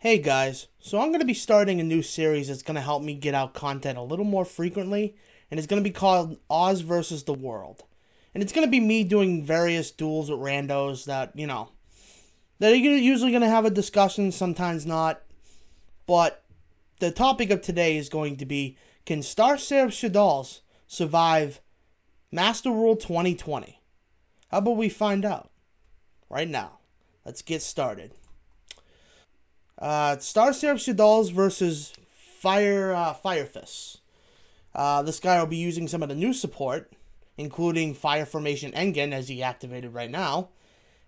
Hey guys, so I'm going to be starting a new series that's going to help me get out content a little more frequently, and it's going to be called Oz vs. the World. And it's going to be me doing various duels with randos that are usually going to have a discussion, sometimes not. But the topic of today is going to be, can Star Seraph-Shaddols survive Master Rule 2020? How about we find out right now? Let's get started. Star Seraph-Shaddols versus Fire Fists. This guy will be using some of the new support, including Fire Formation Engen, as he activated right now,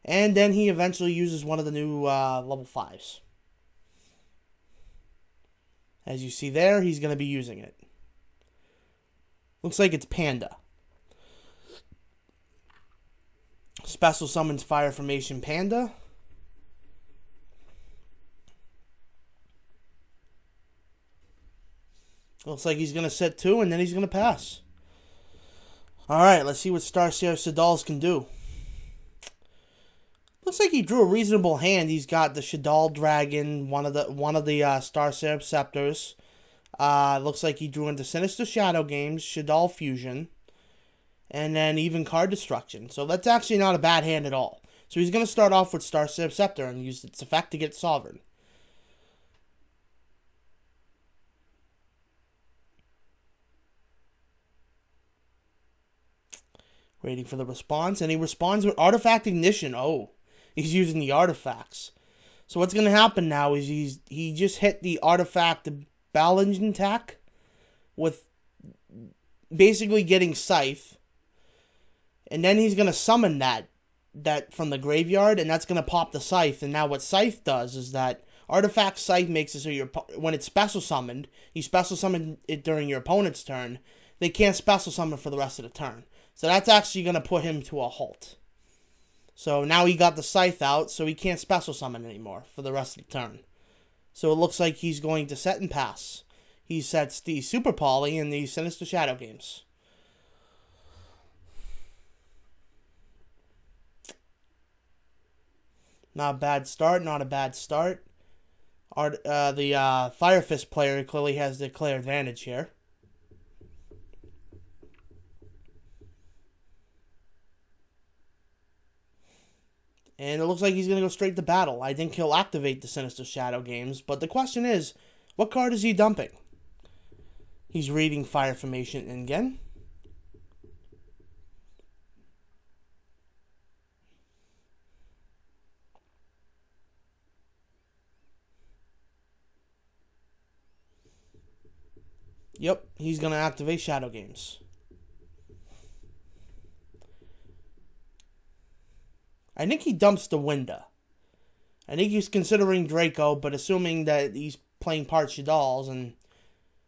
and then he eventually uses one of the new level 5s. As you see there, he's going to be using it. Looks like it's Panda. Special summons Fire Formation Panda. Looks like he's going to set 2, and then he's going to pass. Alright, let's see what Star Seraph-Shaddols can do. Looks like he drew a reasonable hand. He's got the Shaddoll Dragon, one of the Star Seraph Scepters. Looks like he drew into Sinister Shadow Games, Shaddoll Fusion, and then even Card Destruction. So that's actually not a bad hand at all. So he's going to start off with Star Seraph Scepter and use its effect to get Sovereign. Waiting for the response, and he responds with Artifact Ignition. Oh, he's using the artifacts. So what's going to happen now is he just hit the Artifact Balance attack with basically getting Scythe. And then he's going to summon that from the graveyard, and that's going to pop the Scythe. And now what Scythe does is that Artifact Scythe makes it so when it's special summoned, you special summon it during your opponent's turn. They can't special summon for the rest of the turn. So that's actually going to put him to a halt. So now he got the Scythe out, so he can't special summon anymore for the rest of the turn. So it looks like he's going to set and pass. He sets the Super Poly and the Sinister Shadow Games. Not a bad start, not a bad start. The Fire Fist player clearly has the clear advantage here. And it looks like he's going to go straight to battle. I think he'll activate the Sinister Shadow Games. But the question is, what card is he dumping? He's reading Fire Formation Engen. Yep, he's going to activate Shadow Games. I think he dumps the Winda. I think he's considering Draco, but assuming that he's playing part Shaddolls, and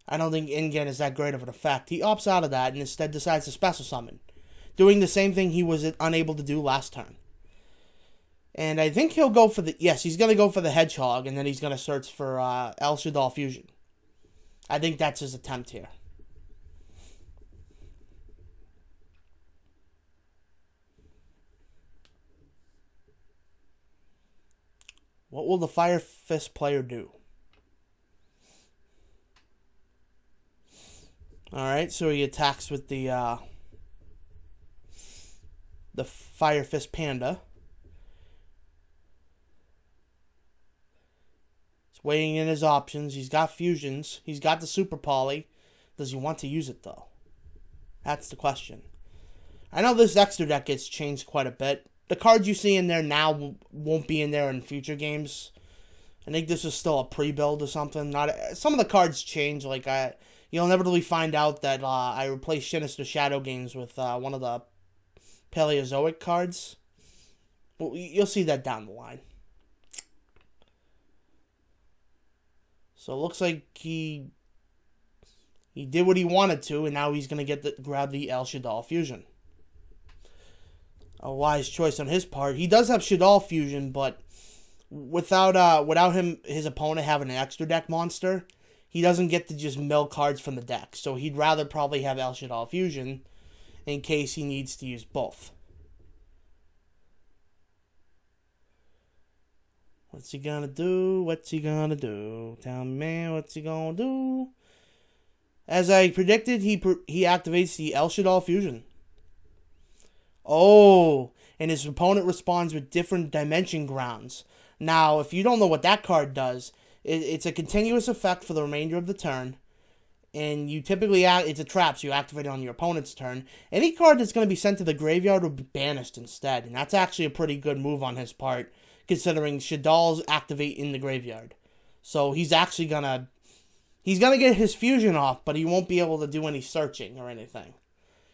I don't think Engen is that great of an effect. He opts out of that and instead decides to special summon, doing the same thing he was unable to do last turn. And I think he'll go for he's going to go for the Hedgehog, and then he's going to search for Shaddoll Fusion. I think that's his attempt here. What will the Fire Fist player do? Alright, so he attacks with the Fire Fist Panda. He's weighing in his options. He's got fusions. He's got the Super Poly. Does he want to use it, though? That's the question. I know this extra deck gets changed quite a bit. The cards you see in there now won't be in there in future games. I think this is still a pre-build or something. Some of the cards change. Like you'll inevitably find out that I replaced Sinister Shadow Games with one of the Paleozoic cards. Well, you'll see that down the line. So it looks like he did what he wanted to, and now he's gonna grab the Shaddoll Fusion. A wise choice on his part. He does have Shaddoll Fusion, but without his opponent having an extra deck monster, he doesn't get to just mill cards from the deck. So he'd rather probably have Shaddoll Fusion in case he needs to use both. What's he gonna do? What's he gonna do? Tell me, man, what's he gonna do? As I predicted, he activates the El-Shaddoll fusion. Oh, and his opponent responds with different dimension grounds. Now, if you don't know what that card does, it's a continuous effect for the remainder of the turn. And you typically, it's a trap, so you activate it on your opponent's turn. Any card that's going to be sent to the graveyard will be banished instead. And that's actually a pretty good move on his part, considering Shaddolls activate in the graveyard. So he's actually going to... He's going to get his fusion off, but he won't be able to do any searching or anything.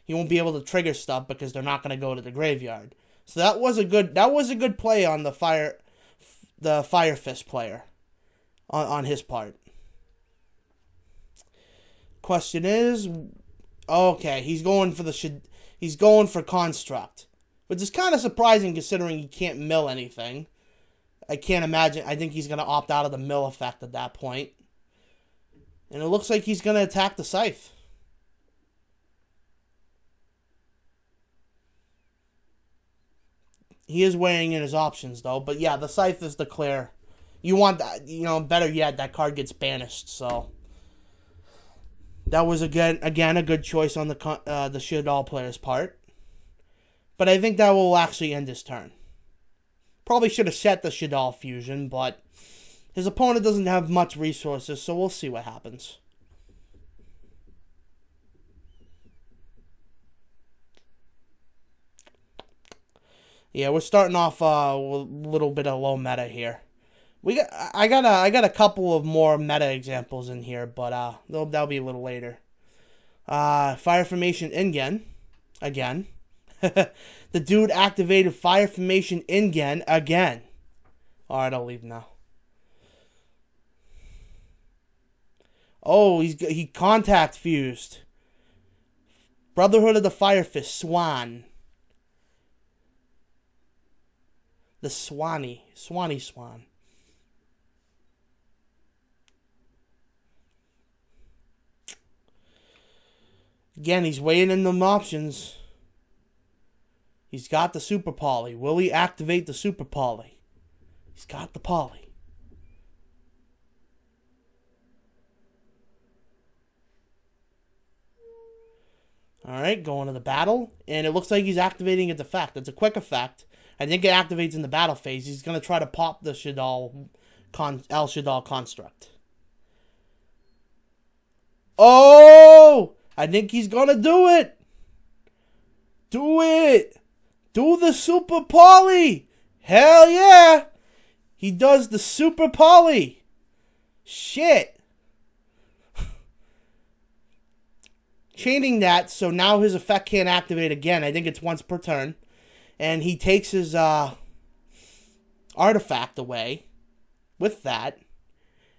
He won't be able to trigger stuff because they're not going to go to the graveyard. So that was a good play on the Fire Fist player on his part. Question is, okay, he's going for Construct, which is kind of surprising considering he can't mill anything. I can't imagine. I think he's going to opt out of the mill effect at that point. And it looks like he's going to attack the Scythe. He is weighing in his options, though. But yeah, the Scythe is the clear. You want that, better yet, that card gets banished. So that was, again a good choice on the Shaddoll player's part. But I think that will actually end his turn. Probably should have set the Shaddoll fusion, but his opponent doesn't have much resources, so we'll see what happens. Yeah, we're starting off with a little bit of low meta here. I got a couple of more meta examples in here, but that'll be a little later. Fire Formation Ingen again. The dude activated Fire Formation Ingen again. All right, I'll leave now. Oh, he contact fused. Brotherhood of the Fire Fist, Swan. The Swan. Again, he's weighing in them options. He's got the Super Poly. Will he activate the Super Poly? He's got the Poly. Alright, going to the battle. And it looks like he's activating its effect. It's a quick effect. I think it activates in the battle phase. He's going to try to pop the El-Shaddoll construct. Oh! I think he's going to do it! Do it! Do the Super Poly! Hell yeah! He does the Super Poly! Shit! Chaining that, so now his effect can't activate again. I think it's once per turn. And he takes his artifact away with that.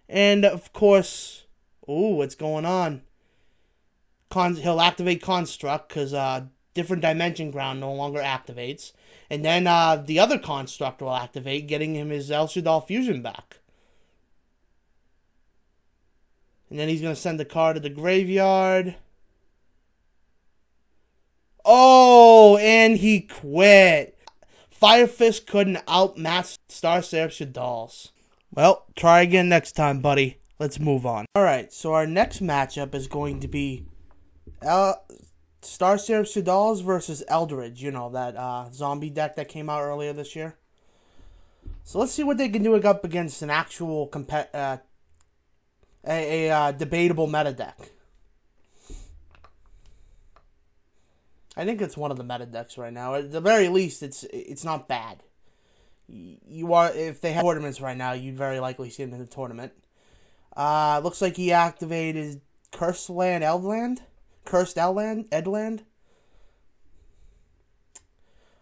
And, of course... Ooh, what's going on? He'll activate Construct, because different dimension ground no longer activates. And then the other Construct will activate, getting him his El-Shaddoll fusion back. And then he's going to send the card to the graveyard. Oh, and he quit. Fire Fist couldn't outmatch Star Seraph-Shaddols. Well, try again next time, buddy. Let's move on. Alright, so our next matchup is going to be Star Seraph-Shaddols versus Eldridge. You know, that zombie deck that came out earlier this year. So let's see what they can do up against an actual debatable meta deck. I think it's one of the meta decks right now. At the very least, it's not bad. If they have tournaments right now, you'd very likely see them in the tournament. Looks like he activated Cursed Edland.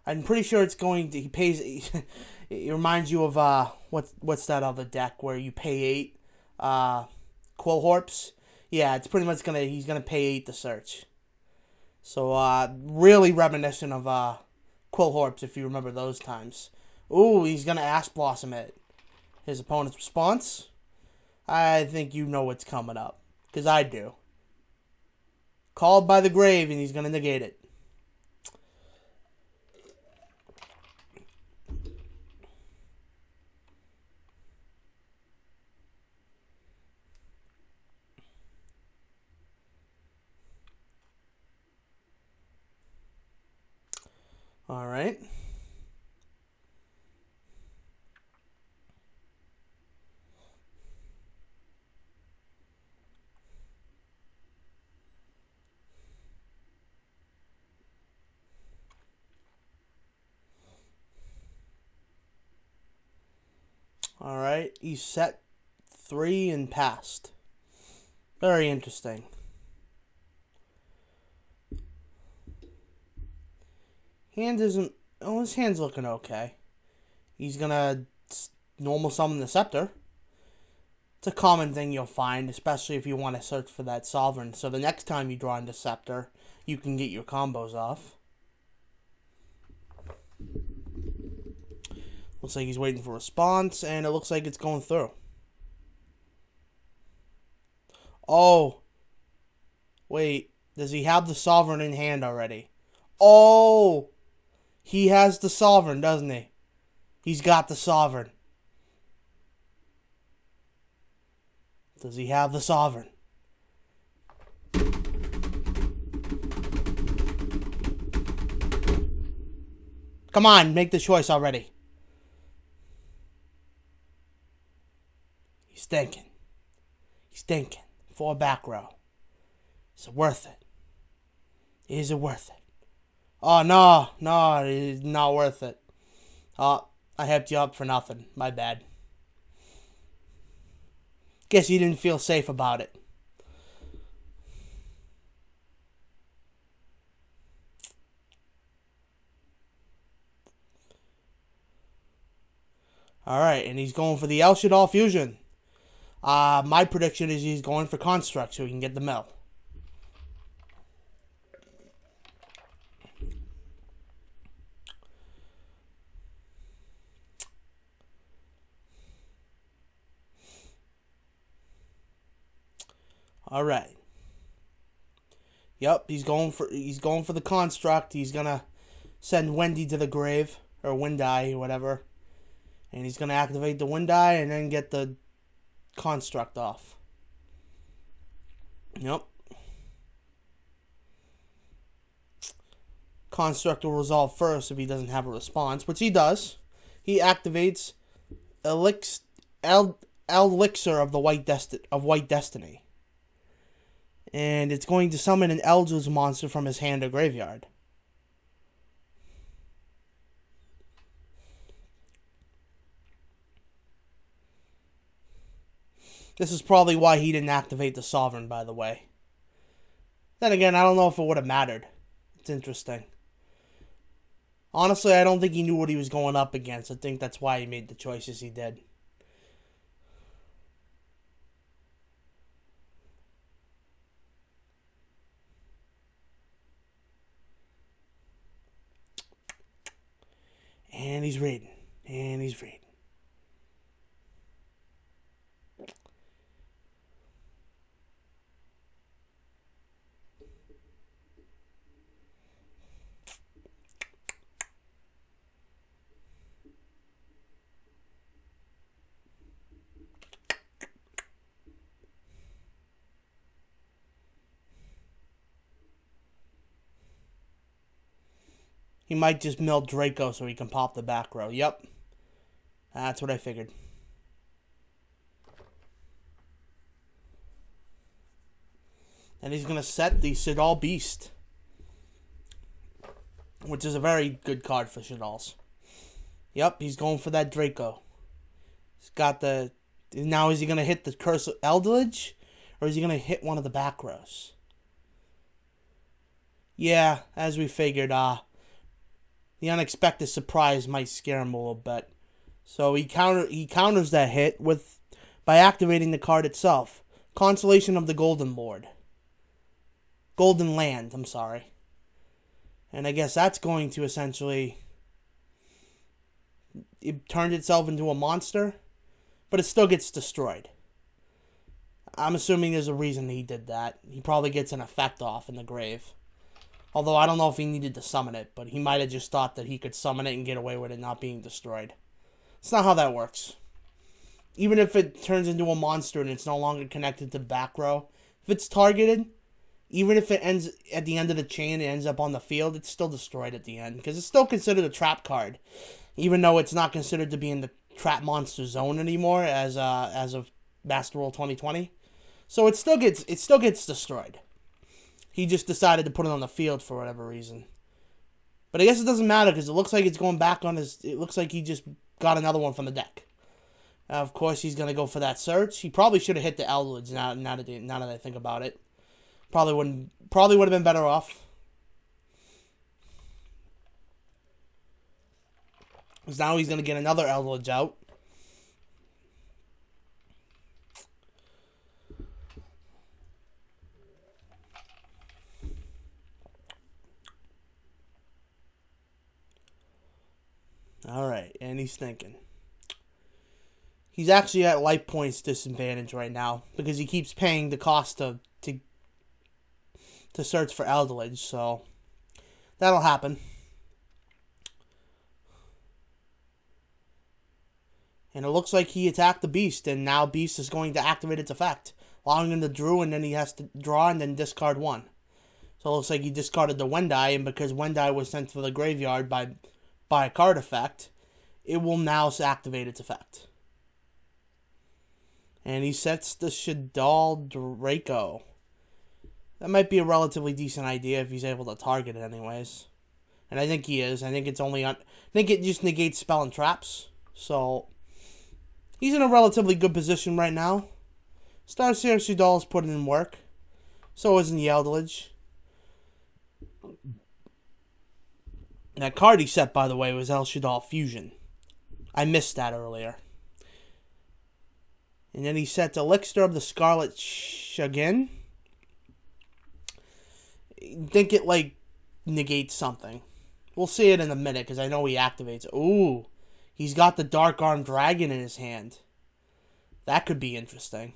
I'm pretty sure it's going to. He pays. It reminds you of what's that other deck where you pay 8 Quillhorps? Yeah, it's pretty much he's gonna pay 8 to search. So, really reminiscent of Quillhorps, if you remember those times. Ooh, he's going to Ash Blossom it. His opponent's response? I think you know what's coming up. Because I do. Called by the grave, and he's going to negate it. Alright. Alright, he's set 3 and passed. Very interesting. Hand isn't... Oh, his hand's looking okay. He's gonna normal summon the scepter. It's a common thing you'll find, especially if you want to search for that sovereign. So the next time you draw into scepter, you can get your combos off. Looks like he's waiting for a response, and it looks like it's going through. Oh. Wait, does he have the sovereign in hand already? Oh! He has the sovereign, doesn't he? He's got the sovereign. Does he have the sovereign? Come on, make the choice already. He's thinking. He's thinking. For a back row. Is it worth it? Is it worth it? Oh, no. No, it's not worth it. Oh, I hyped you up for nothing. My bad. Guess you didn't feel safe about it. Alright, and he's going for the El-Shaddoll fusion. My prediction is he's going for Construct so he can get the mill. Alright. Yep, he's going for the Construct. He's gonna send Wendy to the grave. Or Windeye, or whatever. And he's gonna activate the Windeye and then get the Construct off. Yep. Construct will resolve first if he doesn't have a response, which he does. He activates Elixir of the White Destiny. And it's going to summon an Eldritch monster from his hand or graveyard. This is probably why he didn't activate the Sovereign, by the way. Then again, I don't know if it would have mattered. It's interesting. Honestly, I don't think he knew what he was going up against. I think that's why he made the choices he did. And he's reading. And he's reading. He might just mill Draco so he can pop the back row. Yep. That's what I figured. And he's going to set the Shaddoll Beast. Which is a very good card for Shaddolls. Yep, he's going for that Draco. He's got the... Now is he going to hit the Curse of Eldritch? Or is he going to hit one of the back rows? Yeah, as we figured, the unexpected surprise might scare him a little bit. So he counters that hit by activating the card itself. Constellation of the Golden Lord. Golden Land, I'm sorry. And I guess that's going to essentially... It turned itself into a monster, but it still gets destroyed. I'm assuming there's a reason he did that. He probably gets an effect off in the grave. Although I don't know if he needed to summon it, but he might have just thought that he could summon it and get away with it not being destroyed. It's not how that works. Even if it turns into a monster and it's no longer connected to the back row, if it's targeted, even if it ends at the end of the chain, it ends up on the field, it's still destroyed at the end. Because it's still considered a trap card. Even though it's not considered to be in the trap monster zone anymore as of Master World 2020. So it still gets destroyed. He just decided to put it on the field for whatever reason. But I guess it doesn't matter because it looks like it's going back on his... It looks like he just got another one from the deck. Of course, he's going to go for that search. He probably should have hit the Eldritch now that I think about it. Probably would have been better off. Because now he's going to get another Eldritch out. Alright, and he's thinking. He's actually at life points disadvantage right now. Because he keeps paying the cost to search for Eldritch, so that'll happen. And it looks like he attacked the Beast, and now Beast is going to activate its effect, allowing him to draw, and then he has to draw and then discard one. So it looks like he discarded the Wendai, and because Wendai was sent to the graveyard by a card effect, it will now activate its effect. And he sets the Shaddoll Draco. That might be a relatively decent idea if he's able to target it anyways. And I think he is. I think it just negates spell and traps. So he's in a relatively good position right now. Star Seraph-Shaddoll is putting in work. So is the Eldritch. That card he set, by the way, was El-Shaddoll Fusion. I missed that earlier. And then he set Elixir of the Scarlet again. I think it, negates something. We'll see it in a minute, because I know he activates. Ooh, he's got the Dark Arm Dragon in his hand. That could be interesting.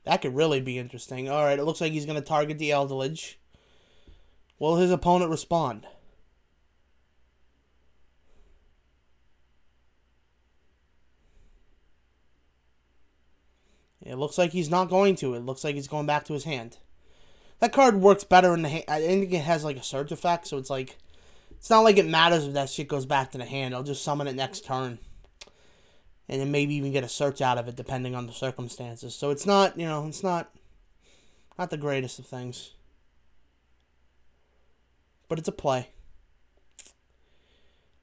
That could really be interesting. Alright, it looks like he's going to target the Eldritch. Will his opponent respond? It looks like he's not going to. It looks like he's going back to his hand. That card works better in the hand. I think it has a search effect, so it's it's not like it matters if that shit goes back to the hand. I'll just summon it next turn. And then maybe even get a search out of it depending on the circumstances. So it's not, it's not the greatest of things. But it's a play.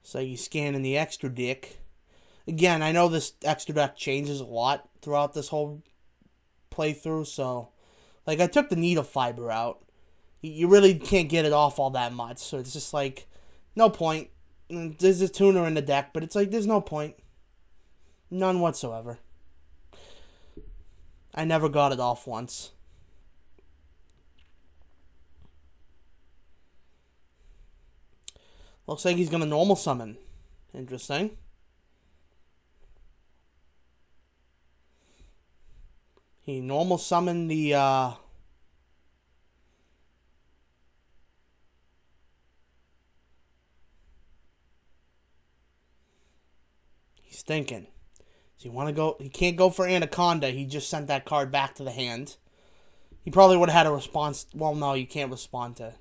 So you scan in the extra deck. Again, I know this extra deck changes a lot throughout this whole playthrough, so I took the needle fiber out. You really can't get it off all that much, so it's just no point. There's a tuner in the deck, but it's there's no point. None whatsoever. I never got it off once. Looks like he's going to normal summon. Interesting. He normal summoned the, He's thinking. Does he want to go? He can't go for Anaconda. He just sent that card back to the hand. He probably would have had a response. Well, no, you can't respond to.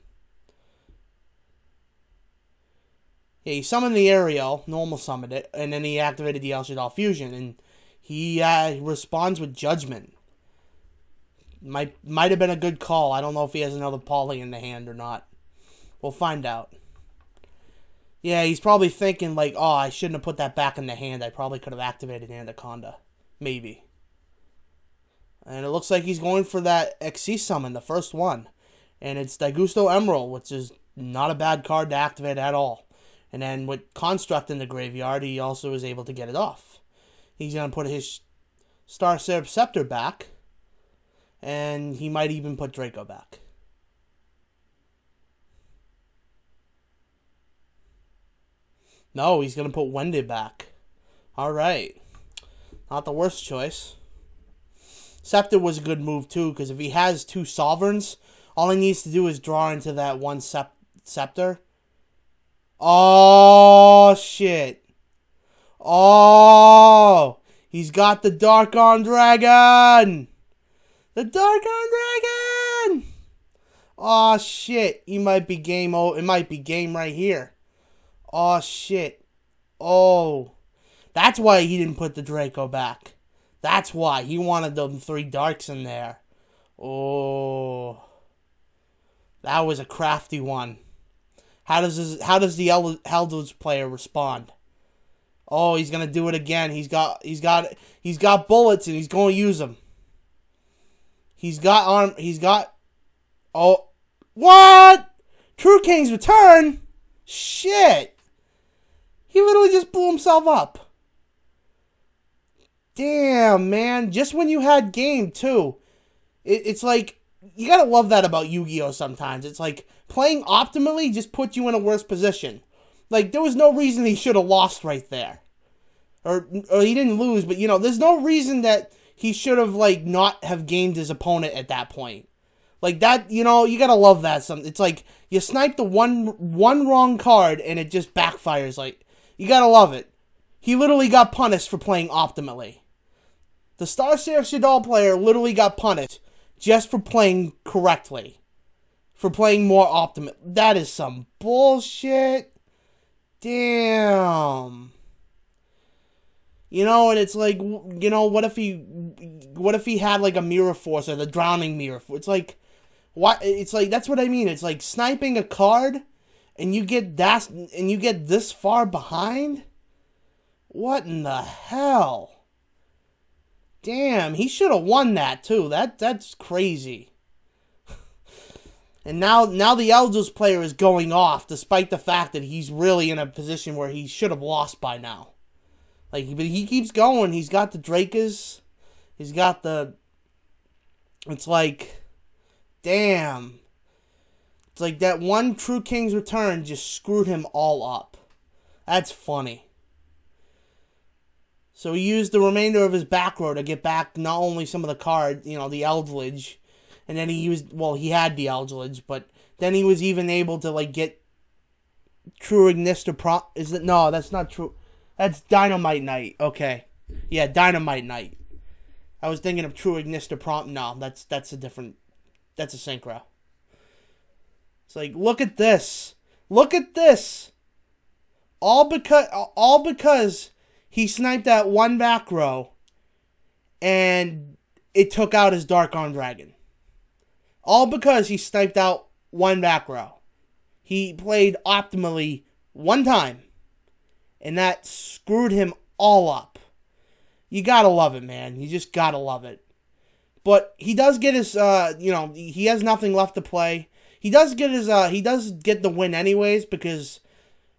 Yeah, he summoned the Ariel, normal summoned it, and then he activated the El-Shaddoll Fusion, and he responds with Judgment. Might have been a good call. I don't know if he has another Poly in the hand or not. We'll find out. Yeah, he's probably thinking oh, I shouldn't have put that back in the hand. I probably could have activated Anaconda. Maybe. And it looks like he's going for that XC summon, the first one. And it's Daigusto Emerald, which is not a bad card to activate at all. And then with Construct in the graveyard, he also is able to get it off. He's going to put his Star Seraph-Scepter back. And he might even put Draco back. No, he's going to put Wendy back. Alright. Not the worst choice. Scepter was a good move too, because if he has two Sovereigns, all he needs to do is draw into that one Scepter. Oh, shit. Oh! He's got the Dark Arm Dragon! The Dark Arm Dragon! Aw, shit. He might be game. Oh, it might be game right here. Aw, shit. Oh. That's why he didn't put the Draco back. That's why. He wanted them 3 darks in there. Oh. That was a crafty one. How does the Eldritch player respond? Oh, he's gonna do it again. He's got bullets and he's gonna use them. He's got. Oh, what? True King's return? Shit. He literally just blew himself up. Damn, man. Just when you had game too. It's like, you gotta love that about Yu-Gi-Oh! Sometimes. It's like, playing optimally just puts you in a worse position. Like, there was no reason he should have lost right there. Or he didn't lose, but, you know, there's no reason that he should have, like, not have gamed his opponent at that point. Like, that, you know, you gotta love that. It's like, you snipe the one wrong card, and it just backfires. Like, you gotta love it. He literally got punished for playing optimally. The Star Seraph-Shaddoll player literally got punished just for playing correctly. For playing more optimal. That is some bullshit. Damn. You know, and it's like, you know, what if he had like a mirror force or the drowning mirror force? It's like, what? It's like, that's what I mean. It's like sniping a card and you get this far behind? What in the hell? Damn, he should have won that too. That's crazy. And now the Eldritch player is going off, despite the fact that he's really in a position where he should have lost by now. Like, but he keeps going. He's got the Drakas. He's got the... It's like... Damn. It's like that one True King's return just screwed him all up. That's funny. So he used the remainder of his back row to get back not only some of the cards, you know, the Eldritch... And then he used, well, he had the Eldritch, but then he was even able to, like, get True Ignister Prompt. Is it? No, that's not true. That's Dynamite Knight. Okay. Yeah, Dynamite Knight. I was thinking of True Ignister Prompt. No, that's a different, that's a synchro. It's like, look at this. Look at this. All because he sniped that one back row and it took out his Dark Arm Dragon. All because he sniped out one back row. He played optimally one time. And that screwed him all up. You gotta love it, man. You just gotta love it. But he does get his, you know, he has nothing left to play. He does get his, he does get the win anyways, because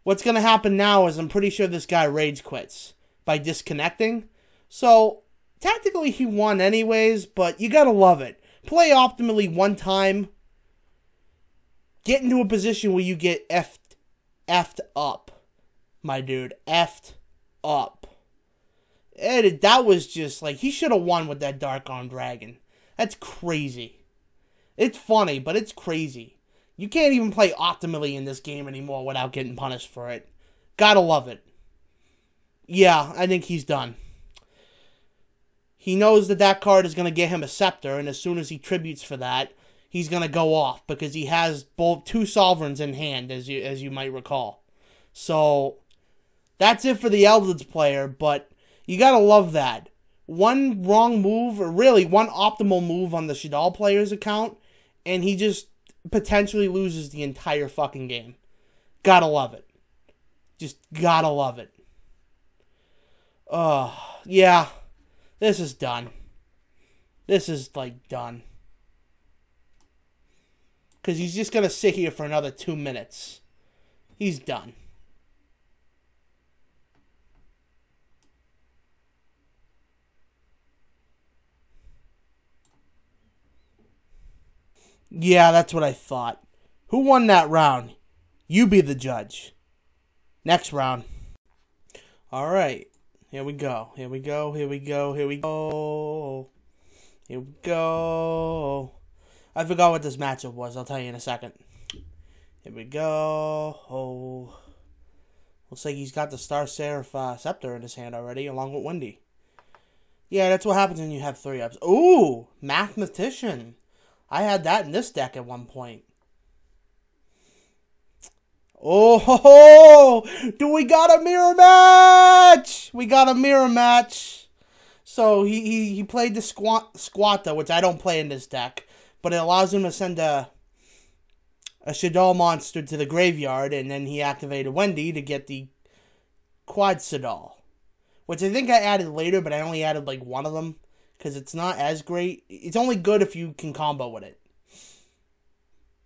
what's gonna happen now is I'm pretty sure this guy rage quits by disconnecting. So, tactically he won anyways, but you gotta love it. Play optimally one time. Get into a position where you get effed up. My dude. Effed up. And that was just like, he should have won with that Dark Arm Dragon. That's crazy. It's funny, but it's crazy. You can't even play optimally in this game anymore without getting punished for it. Gotta love it. Yeah, I think he's done. He knows that card is going to get him a scepter, and as soon as he tributes for that, he's going to go off, because he has both 2 sovereigns in hand, as you might recall. So, that's it for the Eldritch player, but you got to love that. One wrong move, or really one optimal move on the Shaddoll player's account, and he just potentially loses the entire fucking game. Gotta love it. Just gotta love it. Yeah. This is done. This is, like, done. Because he's just going to sit here for another 2 minutes. He's done. Yeah, that's what I thought. Who won that round? You be the judge. Next round. Alright. Here we go. Here we go. Here we go. Here we go. Here we go. I forgot what this matchup was. I'll tell you in a second. Here we go. Looks like he's got the Star Seraph Scepter in his hand already, along with Wendy. Yeah, that's what happens when you have 3-ups. Ooh, Mathematician. I had that in this deck at one point. Oh, ho, ho! Do we got a mirror match? We got a mirror match. So he played the Squatta, which I don't play in this deck, but it allows him to send a Shaddoll monster to the graveyard, and then he activated Wendy to get the Quad-Shaddoll, which I think I added later, but I only added like one of them because it's not as great. It's only good if you can combo with it.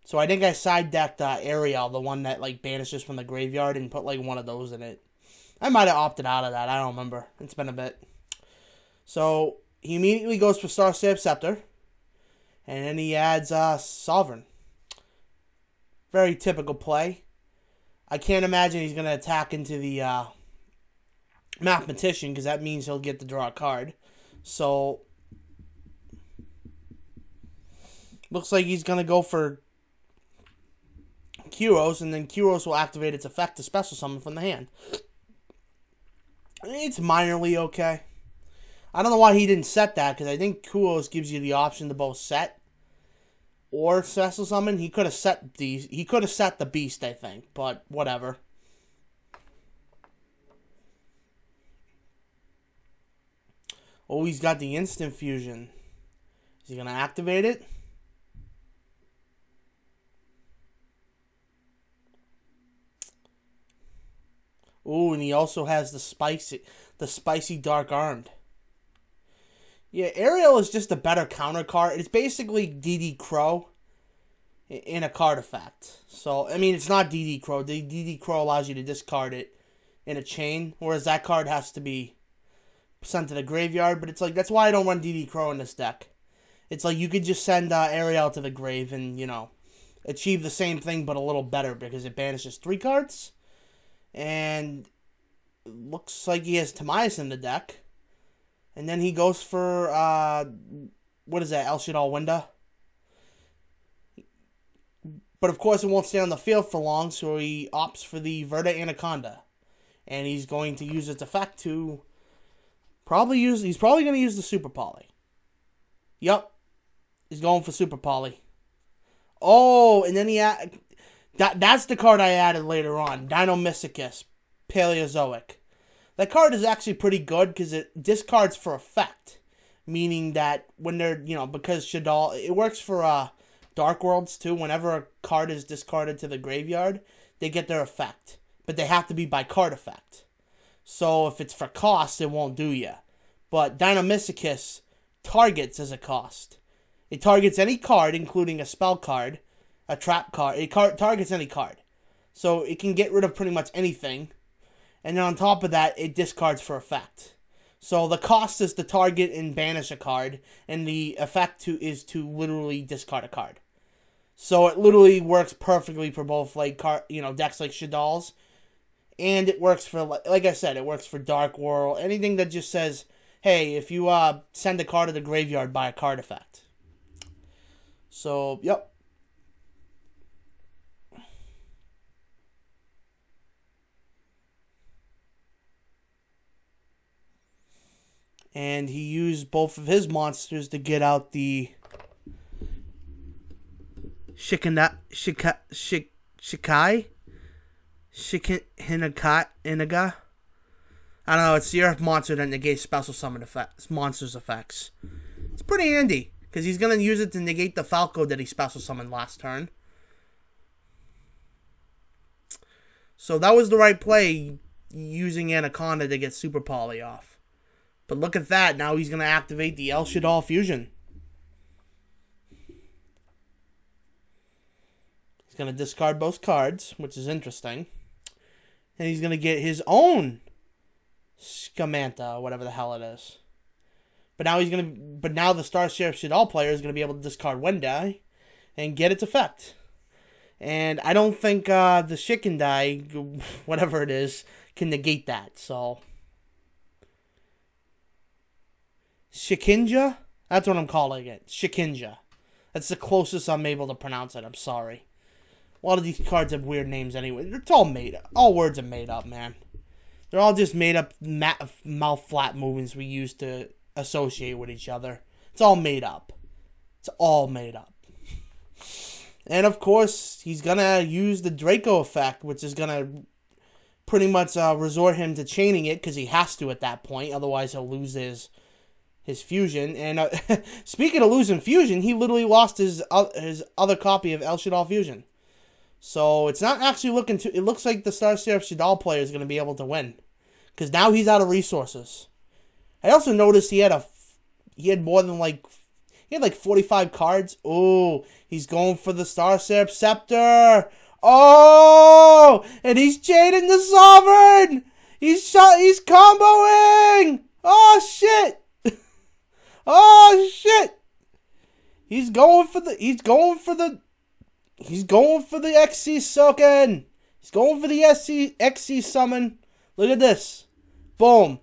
So I think I side decked Ariel, the one that like banishes from the graveyard, and put like one of those in it. I might have opted out of that. I don't remember. It's been a bit. So he immediately goes for Star Seraph-Scepter, and then he adds Sovereign. Very typical play. I can't imagine he's going to attack into the Mathematician, because that means he'll get to draw a card. So looks like he's going to go for Kyros, and then Kyros will activate its effect to special summon from the hand. It's minorly okay. I don't know why he didn't set that, because I think Kyros gives you the option to both set or special summon. He could have set these. He could have set the beast, I think, but whatever. Oh, he's got the instant fusion. Is he gonna activate it? Oh, and he also has the spicy dark armed. Yeah, Ariel is just a better counter card. It's basically DD Crow in a card effect. So, I mean, it's not DD Crow. The DD Crow allows you to discard it in a chain, whereas that card has to be sent to the graveyard. But it's like, that's why I don't run DD Crow in this deck. It's like you could just send Ariel to the grave and, you know, achieve the same thing but a little better because it banishes 3 cards. And looks like he has Timaeus in the deck. And then he goes for, what is that, El-Shaddoll Winda? But of course it won't stay on the field for long, so he opts for the Verde Anaconda. And he's going to use its effect to he's probably going to use the Super Poly. Yup. He's going for Super Poly. Oh, and then that's the card I added later on. Dinomysticus, Paleozoic. That card is actually pretty good because it discards for effect. Meaning that when they're, you know, because Shaddoll, it works for Dark Worlds too. Whenever a card is discarded to the graveyard, they get their effect. But they have to be by card effect. So if it's for cost, it won't do ya. But Dinomysticus targets as a cost. It targets any card, including a spell card, a trap card. It targets any card. So it can get rid of pretty much anything. And then on top of that, it discards for effect. So the cost is to target and banish a card, and the effect is to literally discard a card. So it literally works perfectly for both like decks like Shaddolls, and it works for, like I said, it works for Dark World. Anything that just says, hey, if you send a card to the graveyard by a card effect. So, yep. And he used both of his monsters to get out the Hinaga. I don't know, it's the Earth monster that negates special summon monsters' effects. It's pretty handy, because he's going to use it to negate the Falco that he special summoned last turn. So that was the right play, using Anaconda to get Super Poly off. But look at that. Now he's going to activate the El-Shaddoll Fusion. He's going to discard both cards, which is interesting. And he's going to get his own Scamanta, or whatever the hell it is. But now the Star Seraph-Shaddoll player is going to be able to discard Wendai and get its effect. And I don't think the Shikandai, whatever it is, can negate that. So Shikinja? That's what I'm calling it. Shikinja. That's the closest I'm able to pronounce it. I'm sorry. A lot of these cards have weird names anyway. It's all made up. All words are made up, man. They're all just made up mouth flap movements we use to associate with each other. It's all made up. It's all made up. And of course, he's gonna use the Draco effect, which is gonna pretty much resort him to chaining it, because he has to at that point. Otherwise, he'll lose his fusion. And speaking of losing fusion, he literally lost his other copy of El-Shaddoll Fusion. So it's not actually looking to. It looks like the Star Seraph-Shaddoll player is gonna be able to win, because now he's out of resources. I also noticed he had more than like. He had like 45 cards. Oh, he's going for the Star Seraph Scepter. Oh, and he's chaining the Sovereign. He's comboing. Oh shit. Oh shit. He's going for the XC Soken. He's going for the XC Summon. Look at this. Boom.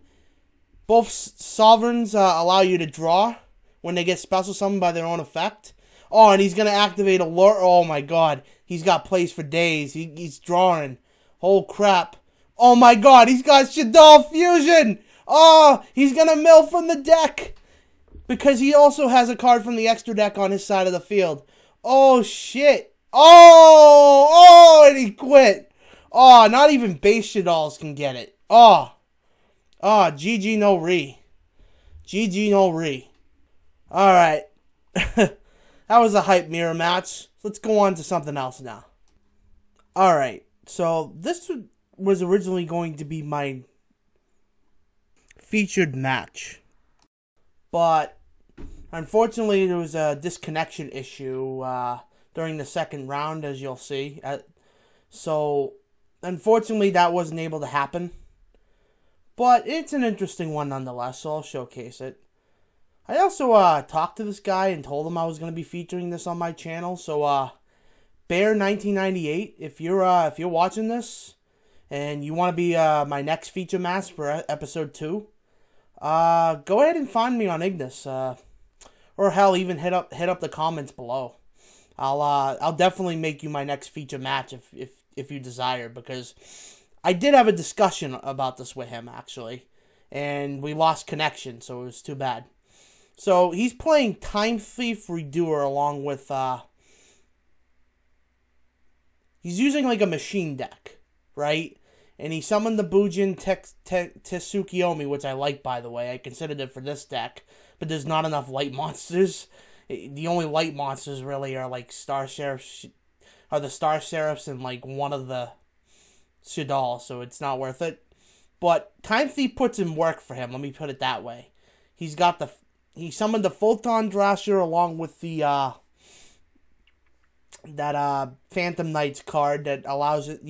Both Sovereigns allow you to draw when they get special summoned by their own effect. Oh, and he's going to activate Alert. Oh my god. He's got plays for days. He's drawing. Oh crap. Oh my god. He's got Shaddoll Fusion. Oh, he's going to mill from the deck, because he also has a card from the extra deck on his side of the field. Oh shit. Oh, and he quit. Oh, not even base Shaddolls can get it. Oh, GG no re. GG no re. Alright. That was a hype mirror match. Let's go on to something else now. Alright. So, this was originally going to be my featured match. But, unfortunately, there was a disconnection issue during the second round, as you'll see. So, unfortunately, that wasn't able to happen. But, it's an interesting one nonetheless, so I'll showcase it. I also talked to this guy and told him I was going to be featuring this on my channel. So Bear1998, if you're watching this and you want to be my next feature match for episode 2, go ahead and find me on Ignis, or hell, even hit up the comments below. I'll definitely make you my next feature match if you desire, because I did have a discussion about this with him actually, and we lost connection, so it was too bad. So, he's playing Time Thief Redoer along with, he's using like a machine deck, right? And he summoned the Bujin Tsukiyomi, which I like, by the way. I considered it for this deck, but there's not enough light monsters. The only light monsters really are like the Star Seraphs and like one of the Shaddoll, so it's not worth it. But Time Thief puts in work for him, let me put it that way. He summoned the Photon Drasher along with the Phantom Knights card that allows it,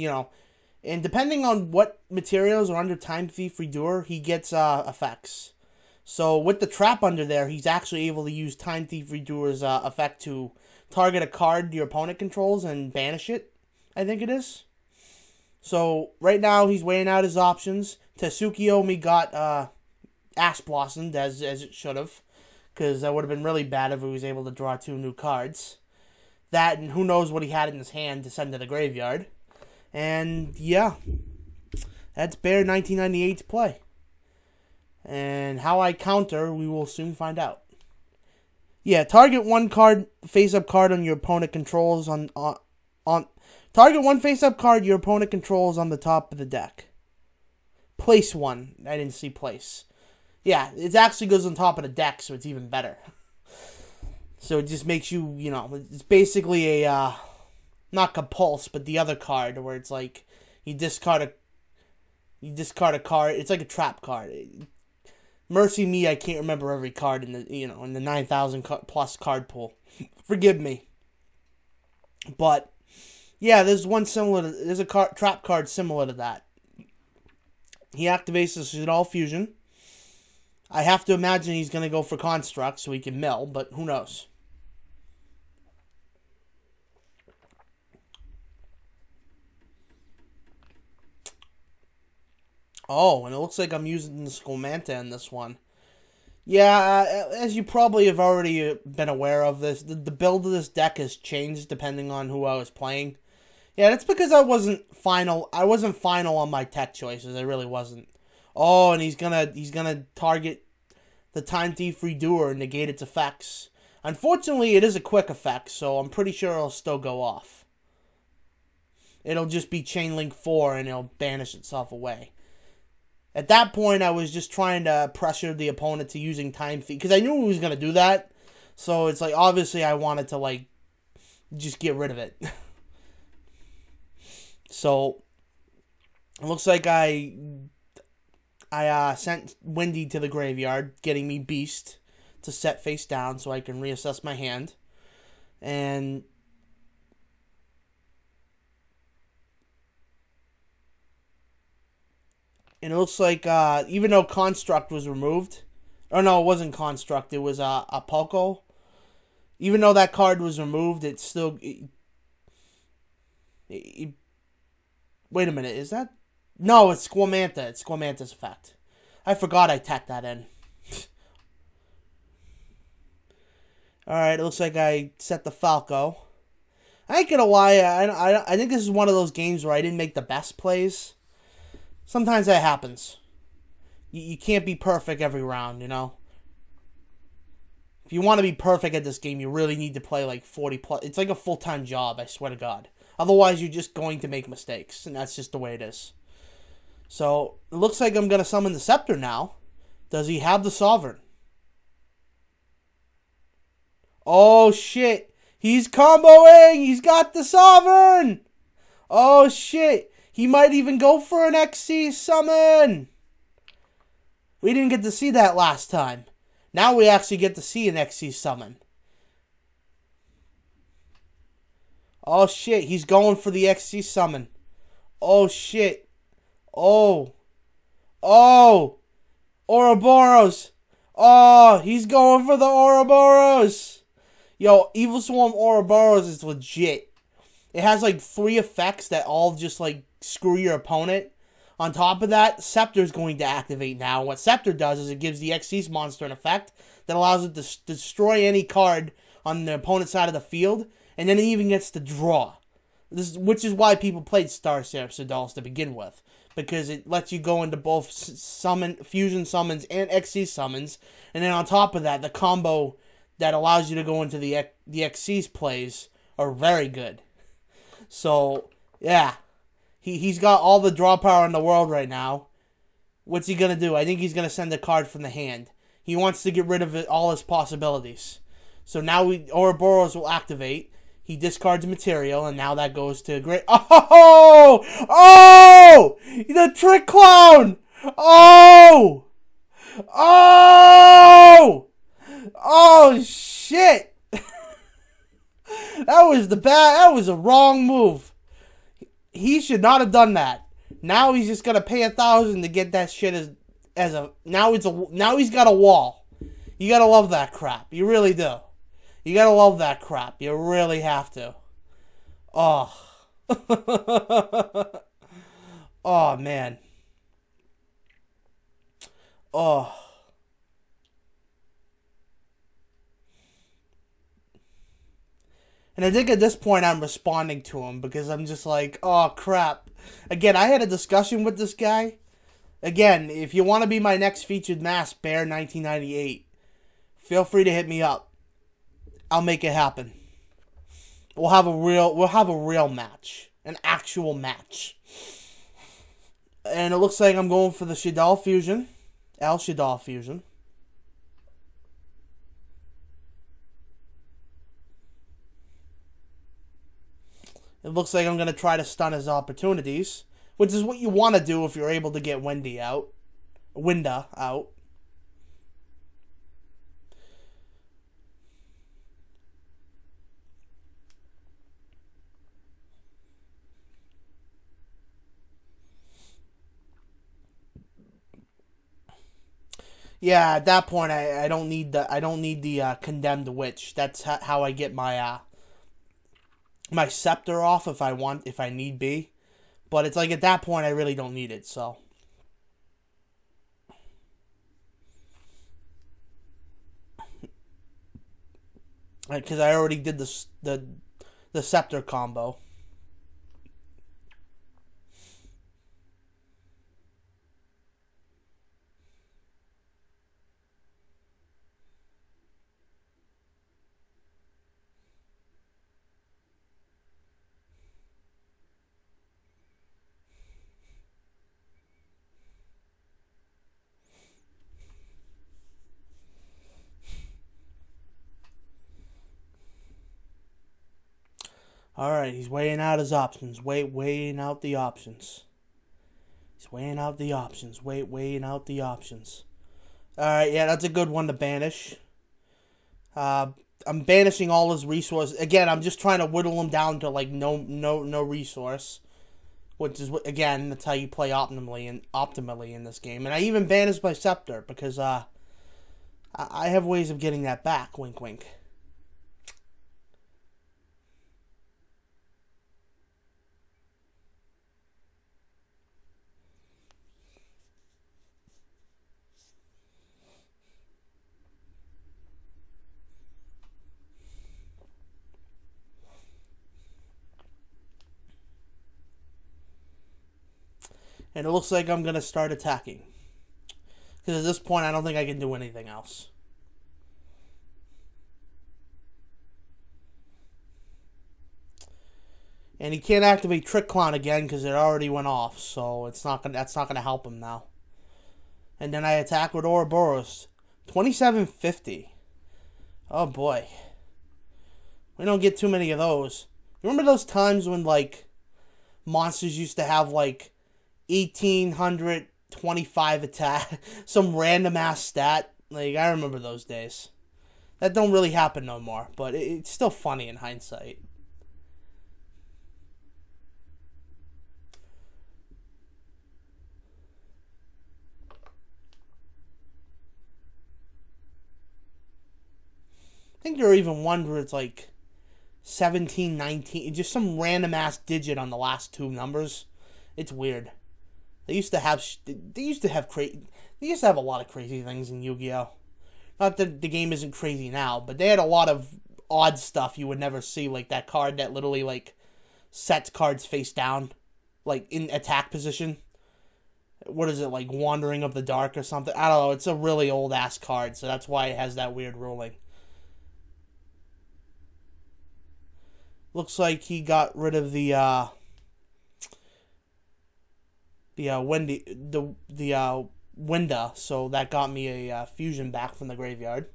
and depending on what materials are under Time Thief Redoer, he gets effects. So with the trap under there, he's actually able to use Time Thief Redoer's effect to target a card your opponent controls and banish it, I think it is. So right now he's weighing out his options. Tsukiyomi got Ash Blossomed as it should have, because that would have been really bad if he was able to draw 2 new cards. That, and who knows what he had in his hand to send to the graveyard. And, yeah. That's Bear1998's play. And how I counter, we will soon find out. Yeah, target one card, face-up card on your opponent controls target one face-up card your opponent controls on the top of the deck. Place one. I didn't see place. Yeah, it actually goes on top of the deck, so it's even better. So it just makes you, it's basically a, not compulse, but the other card, where it's like, you discard a card, it's like a trap card. Mercy me, I can't remember every card in the, in the 9,000 plus card pool. Forgive me. But, yeah, there's a trap card similar to that. He activates the Shaddoll Fusion. I have to imagine he's going to go for Construct so he can mill, but who knows. Oh, and it looks like I'm using the Skomanta in this one. Yeah, as you probably have already been aware of this, the build of this deck has changed depending on who I was playing. Yeah, that's because I wasn't final on my tech choices. I really wasn't. Oh, and he's gonna target the Time Thief Redoer negate its effects. Unfortunately, it is a quick effect, so I'm pretty sure it'll still go off. It'll just be Chain Link 4 and it'll banish itself away. At that point, I was just trying to pressure the opponent to using Time Thief, because I knew he was going to do that. So it's like, obviously I wanted to like just get rid of it. So it looks like I sent Wendy to the graveyard, getting me Beast to set face down so I can reassess my hand. And it looks like even though Construct was removed, oh no, it wasn't Construct, it was a Poco. Even though that card was removed, it's still... wait a minute, is that... No, it's Squamantha. It's Squamantha's effect. I forgot I tacked that in. Alright, it looks like I set the Falco. I ain't gonna lie, I think this is one of those games where I didn't make the best plays. Sometimes that happens. You can't be perfect every round, you know? If you want to be perfect at this game, you really need to play like 40 plus. It's like a full-time job, I swear to God. Otherwise, you're just going to make mistakes, and that's just the way it is. So, it looks like I'm going to summon the Scepter now. Does he have the Sovereign? Oh, shit. He's comboing! He's got the Sovereign! Oh, shit. He might even go for an XC summon! We didn't get to see that last time. Now we actually get to see an XC summon. Oh shit, he's going for the XC summon. Oh shit. Oh. Oh. Ouroboros. Oh, he's going for the Ouroboros. Yo, Evil Swarm Ouroboros is legit. It has like 3 effects that all just like screw your opponent. On top of that, Scepter is going to activate now. What Scepter does is it gives the Xyz monster an effect that allows it to destroy any card on the opponent's side of the field, and then it even gets to draw. Which is why people played Star Seraph-Shaddols to begin with, because it lets you go into both fusion summons and Xyz summons, and then on top of that, the combo that allows you to go into the Xyz plays are very good. So, yeah. He's got all the draw power in the world right now. What's he going to do? I think he's going to send a card from the hand. He wants to get rid of all his possibilities. So now Ouroboros will activate. He discards material, and now that goes to great... Oh! Oh! The Trick Clown! Oh! Oh! Oh, shit! That was a wrong move. He should not have done that. Now he's just gonna pay 1,000 to get that shit now he's got a wall. You gotta love that crap. You really do. You gotta love that crap. You really have to. Oh. Oh man. Oh. And I think at this point I'm responding to him because I'm just like, oh crap. Again, I had a discussion with this guy. Again, if you want to be my next featured mask, Bear 1998, feel free to hit me up. I'll make it happen. We'll have a real match. An actual match. And it looks like I'm going for the Shaddoll fusion. Shaddoll fusion. It looks like I'm going to try to stun his opportunities, which is what you want to do if you're able to get Winda out. Yeah, at that point I don't need the condemned witch. That's how I get my my scepter off if I need be. But it's like at that point I really don't need it, so. Because I already did the scepter combo. Alright, he's weighing out his options. Weighing out the options. He's weighing out the options. Weighing out the options. Alright, yeah, that's a good one to banish. I'm banishing all his resources. Again, I'm just trying to whittle him down to like no resource. Which is, again, that's how you play optimally in this game. And I even banished my scepter because I have ways of getting that back. Wink, wink. And it looks like I'm going to start attacking. Because at this point, I don't think I can do anything else. And he can't activate Trick Clown again because it already went off. So that's not gonna help him now. And then I attack with Ouroboros. 2750. Oh boy. We don't get too many of those. Remember those times when like monsters used to have like 1825 attack, some random ass stat? Like, I remember those days. That don't really happen no more, but it's still funny in hindsight. I think there are even ones where it's like 17, 19, just some random ass digit on the last two numbers. It's weird. They used to have a lot of crazy things in Yu-Gi-Oh. Not that the game isn't crazy now, but they had a lot of odd stuff you would never see, like that card that literally like sets cards face down, like in attack position. What is it, like Wandering of the Dark or something? I don't know. It's a really old ass card, so that's why it has that weird ruling. Looks like he got rid of the Winda, so that got me a fusion back from the graveyard.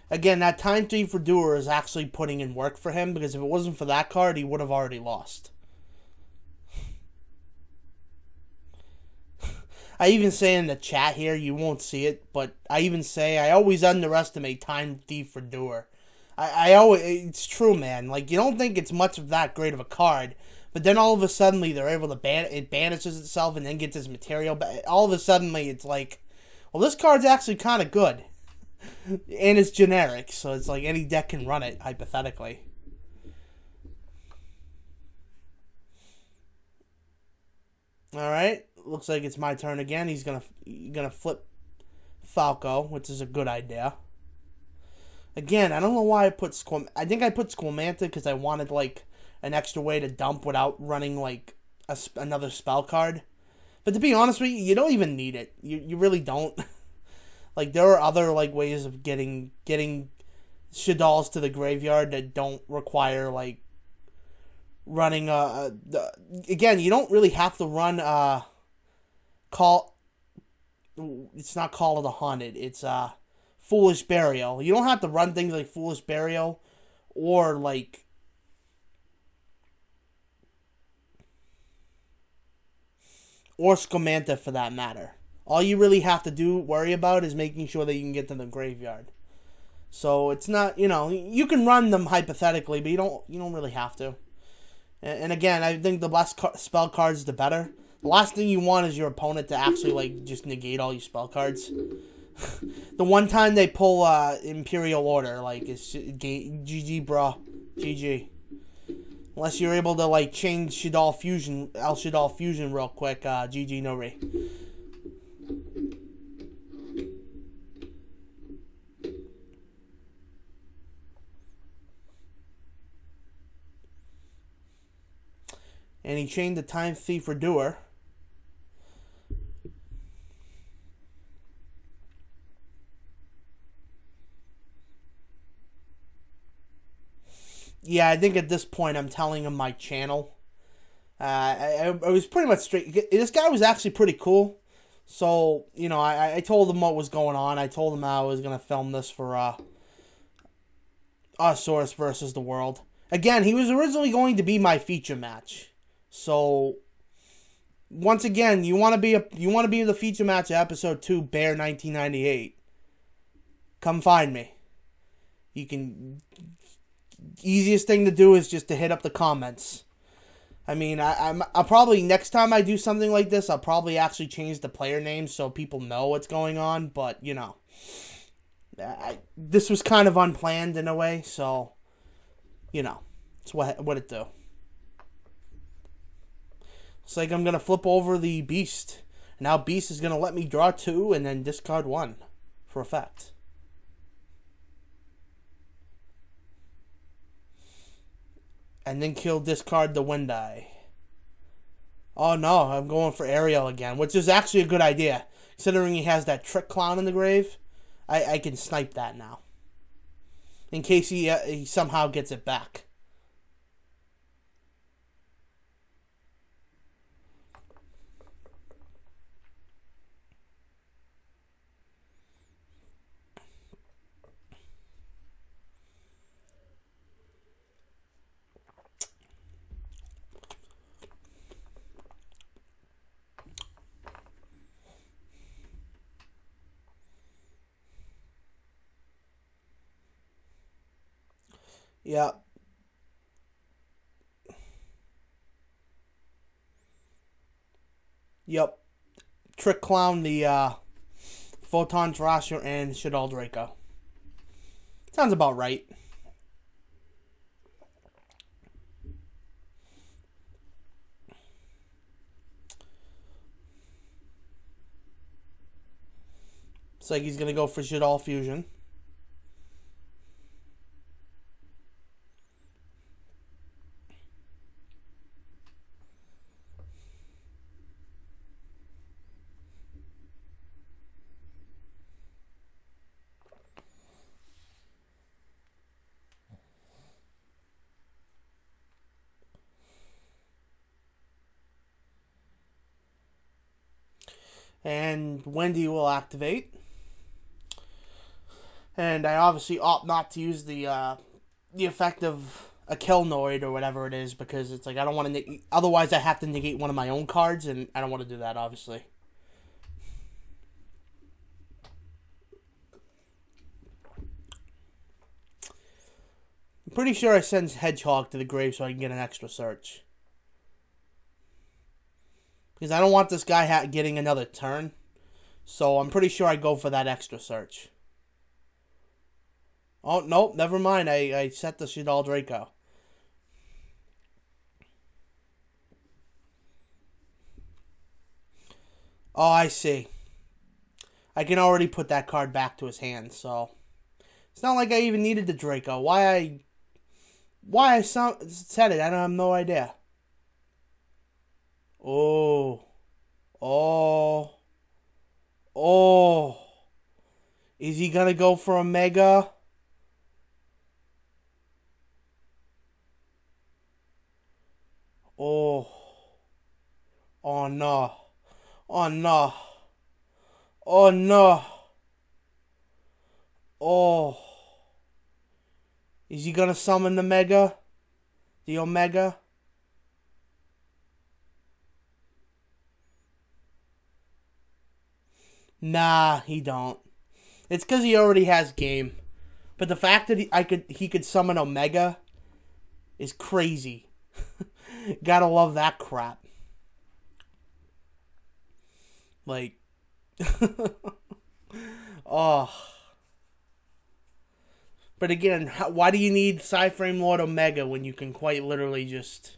Again, that Time Thief for Doer is actually putting in work for him, because if it wasn't for that card, he would have already lost. I even say in the chat here, you won't see it, but I even say I always underestimate Time Thief for Doer. I always, it's true, man. Like, you don't think it's much of that great of a card, but then all of a sudden they're able to it banishes itself and then gets its material. But all of a sudden it's like, well, this card's actually kind of good, and it's generic, so it's like any deck can run it hypothetically. All right. Looks like it's my turn again. He's gonna flip Falco, which is a good idea. Again, I don't know why I put I think I put Squamanta because I wanted like an extra way to dump without running like another spell card. But to be honest with you, you don't even need it. You really don't. Like, there are other like ways of getting Shaddolls to the graveyard that don't require like running again, you don't really have to run it's not Call of the Haunted, it's Foolish Burial. You don't have to run things like Foolish Burial or like or Scamanta for that matter. All you really have to worry about is making sure that you can get to the graveyard. So it's not, you can run them hypothetically, but you don't really have to. And again, I think the less spell cards, the better. The last thing you want is your opponent to actually, like, just negate all your spell cards. The one time they pull Imperial Order, like, it's GG, bro. GG. Unless you're able to, like, change El Shaddoll Fusion real quick, GG no re. And he chained the Time Thief for Doer. yeah, I think at this point I'm telling him my channel. I was pretty much straight. This guy was actually pretty cool. So, you know, I told him what was going on. I told him I was going to film this for Source versus the World. Again, he was originally going to be my feature match. So, once again, you want to be the feature match of episode 2, Bear 1998. Come find me. You can... Easiest thing to do is just to hit up the comments. I mean, I'll probably, next time I do something like this, I'll probably actually change the player names so people know what's going on. But, you know, this was kind of unplanned in a way, so, you know, it's what it do. It's like I'm going to flip over the Beast. Now Beast is going to let me draw 2 and then discard 1 for effect. And then discard the wind eye. Oh no, I'm going for Ariel again, which is actually a good idea. Considering he has that trick clown in the grave, I can snipe that now. In case he somehow gets it back. Yeah. Yep. Trick Clown, the Photon Thrasher, and Shaddoll Draco. Sounds about right. It's like he's going to go for Shaddoll Fusion. And Wendy will activate. And I obviously opt not to use the effect of a Kelnoid or whatever it is, because it's like I don't want to. Otherwise, I have to negate one of my own cards, and I don't want to do that, obviously. I'm pretty sure I send Hedgehog to the grave so I can get an extra search. Because I don't want this guy getting another turn. So I'm pretty sure I go for that extra search. Oh, nope, never mind. I set the Shaddoll Draco. Oh, I see. I can already put that card back to his hand, so... It's not like I even needed the Draco. Why I said it, I don't have no idea. Oh. Oh. Oh. Is he gonna go for a Mega? Oh. Oh no. Oh no. Oh no. Oh. Is he gonna summon the Mega? The Omega? Nah, he don't. It's because he already has game. But the fact that he could summon Omega is crazy. Gotta love that crap. Like, oh. But again, why do you need Psy-Frame Lord Omega when you can quite literally just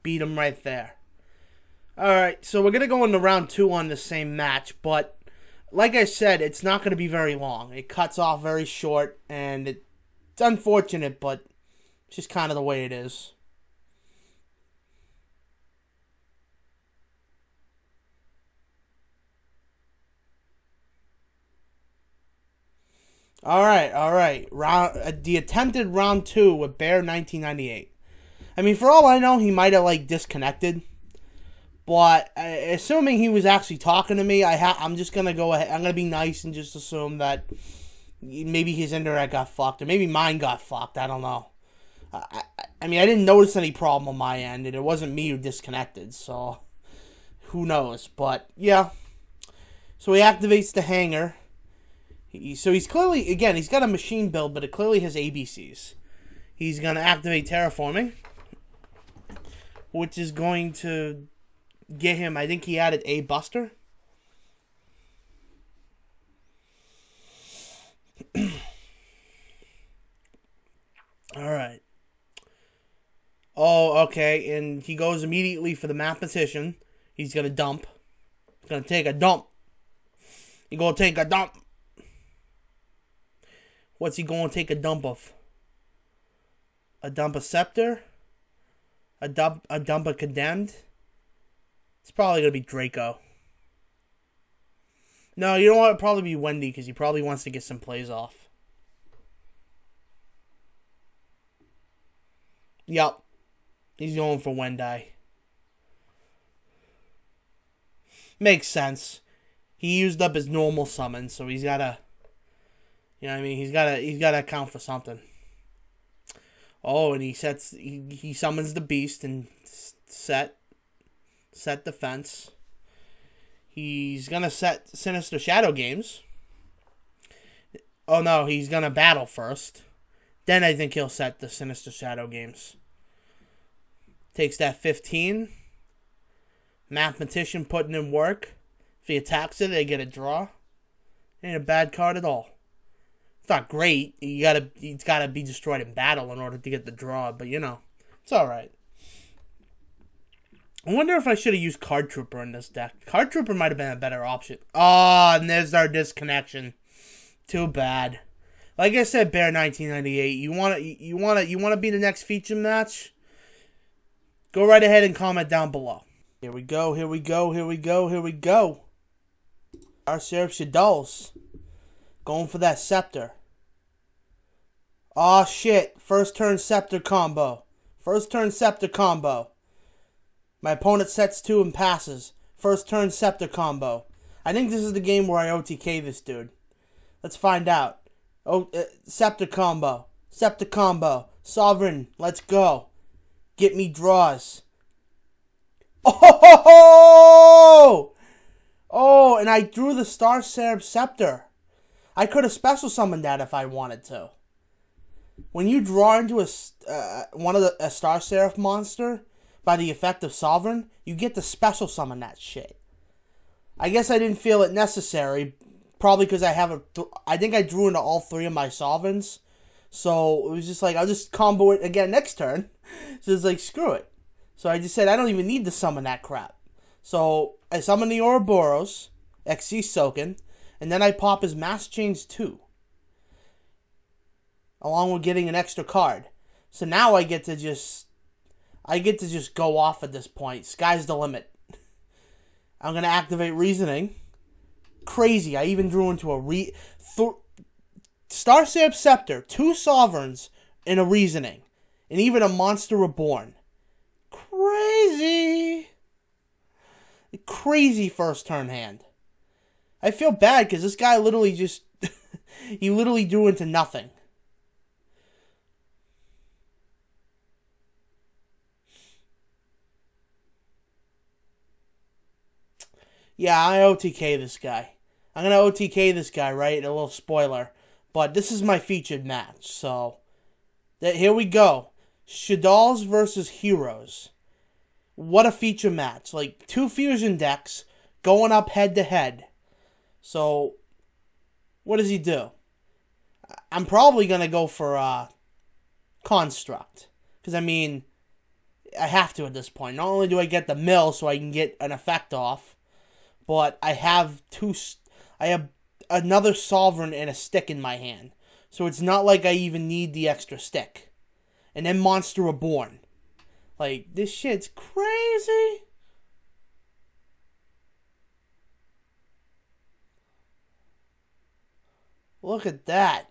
beat him right there? Alright, so we're going to go into round 2 on the same match, but like I said, it's not going to be very long. It cuts off very short, and it's unfortunate, but it's just kind of the way it is. All right. The attempted round 2 with Bear 1998. I mean, for all I know, he might have like disconnected. But assuming he was actually talking to me, I'm just gonna go ahead. I'm gonna be nice and just assume that maybe his internet got fucked, or maybe mine got fucked. I don't know. I mean, I didn't notice any problem on my end, and it wasn't me who disconnected. So who knows? But yeah. So he activates the hangar. So he's clearly, again, he's got a machine build, but it clearly has ABCs. He's gonna activate terraforming, which is going to get him, I think he added a buster. Alright. Oh, okay, and he goes immediately for the mathematician. He's gonna dump. He's gonna take a dump. He's gonna take a dump. What's he gonna take a dump of? A dump of scepter? A dump of condemned? It's probably going to be Draco. No, you know what? It'll probably be Wendy, because he probably wants to get some plays off. Yup. He's going for Wendy. Makes sense. He used up his normal summon, so he's got to... You know what I mean? He's got to account for something. Oh, and he summons the beast and set defense. He's gonna set Sinister Shadow Games. Oh no, he's gonna battle first. Then I think he'll set the Sinister Shadow Games. Takes that 15. Mathematician putting in work. If he attacks it, they get a draw. Ain't a bad card at all. It's not great. It's gotta be destroyed in battle in order to get the draw, but you know, it's alright. I wonder if I should have used Card Trooper in this deck. Card Trooper might have been a better option. Oh, and there's our disconnection. Too bad. Like I said, Bear 1998, you wanna be the next feature match? Go right ahead and comment down below. Here we go. Star Seraph-Shaddols. Going for that scepter. Oh shit. First turn scepter combo. My opponent sets 2 and passes. First turn scepter combo. I think this is the game where I OTK this dude. Let's find out. Scepter combo. Sovereign. Let's go. Get me draws. Oh! Oh, and I drew the Star Seraph Scepter. I could have special summoned that if I wanted to. When you draw into a Star Seraph monster by the effect of Sovereign, you get to special summon that shit. I guess I didn't feel it necessary, probably because I think I drew into all 3 of my Sovereigns. So it was just like, I'll just combo it again next turn. So it's like, screw it. So I just said, I don't even need to summon that crap. So I summon the Ouroboros, XC Soken, and then I pop his Mass Change 2. Along with getting an extra card. So now I get to just go off at this point. Sky's the limit. I'm going to activate Reasoning. Crazy. I even drew into a Star Seraph Scepter, 2 Sovereigns, and a Reasoning. And even a Monster Reborn. Crazy. Crazy first turn hand. I feel bad because this guy literally just... he literally drew into nothing. Yeah, I OTK this guy. I'm going to OTK this guy, right? A little spoiler. But this is my featured match, so... here we go. Shaddolls versus Heroes. What a feature match. Like, 2 fusion decks going up head-to-head. So, what does he do? I'm probably going to go for Construct. Because, I mean, I have to at this point. Not only do I get the mill so I can get an effect off, but I have another Sovereign and a stick in my hand. So it's not like I even need the extra stick. And then Monster Reborn. Like, this shit's crazy. Look at that.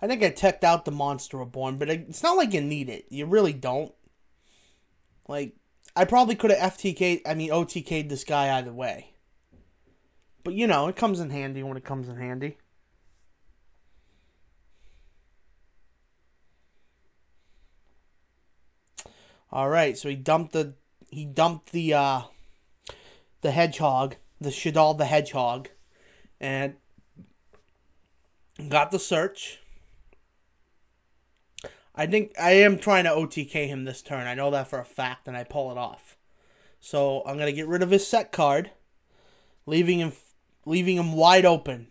I think I teched out the Monster Reborn, but it's not like you need it. You really don't. Like, I probably could have OTK'd this guy either way. But, you know, it comes in handy when it comes in handy. Alright, so he dumped the Hedgehog, the Shaddoll the Hedgehog, and got the search. I think I am trying to OTK him this turn. I know that for a fact, and I pull it off. So I'm gonna get rid of his set card, leaving him wide open.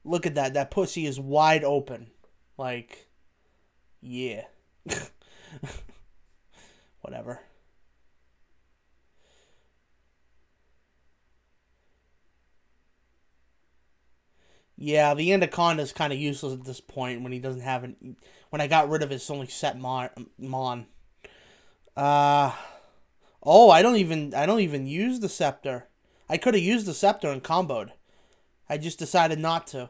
Look at that. That pussy is wide open. Like, yeah. Whatever. Yeah, the Anaconda is kind of useless at this point when he doesn't have an. When I got rid of his only set Mon. Oh, I don't even use the Scepter. I could have used the Scepter and comboed. I just decided not to.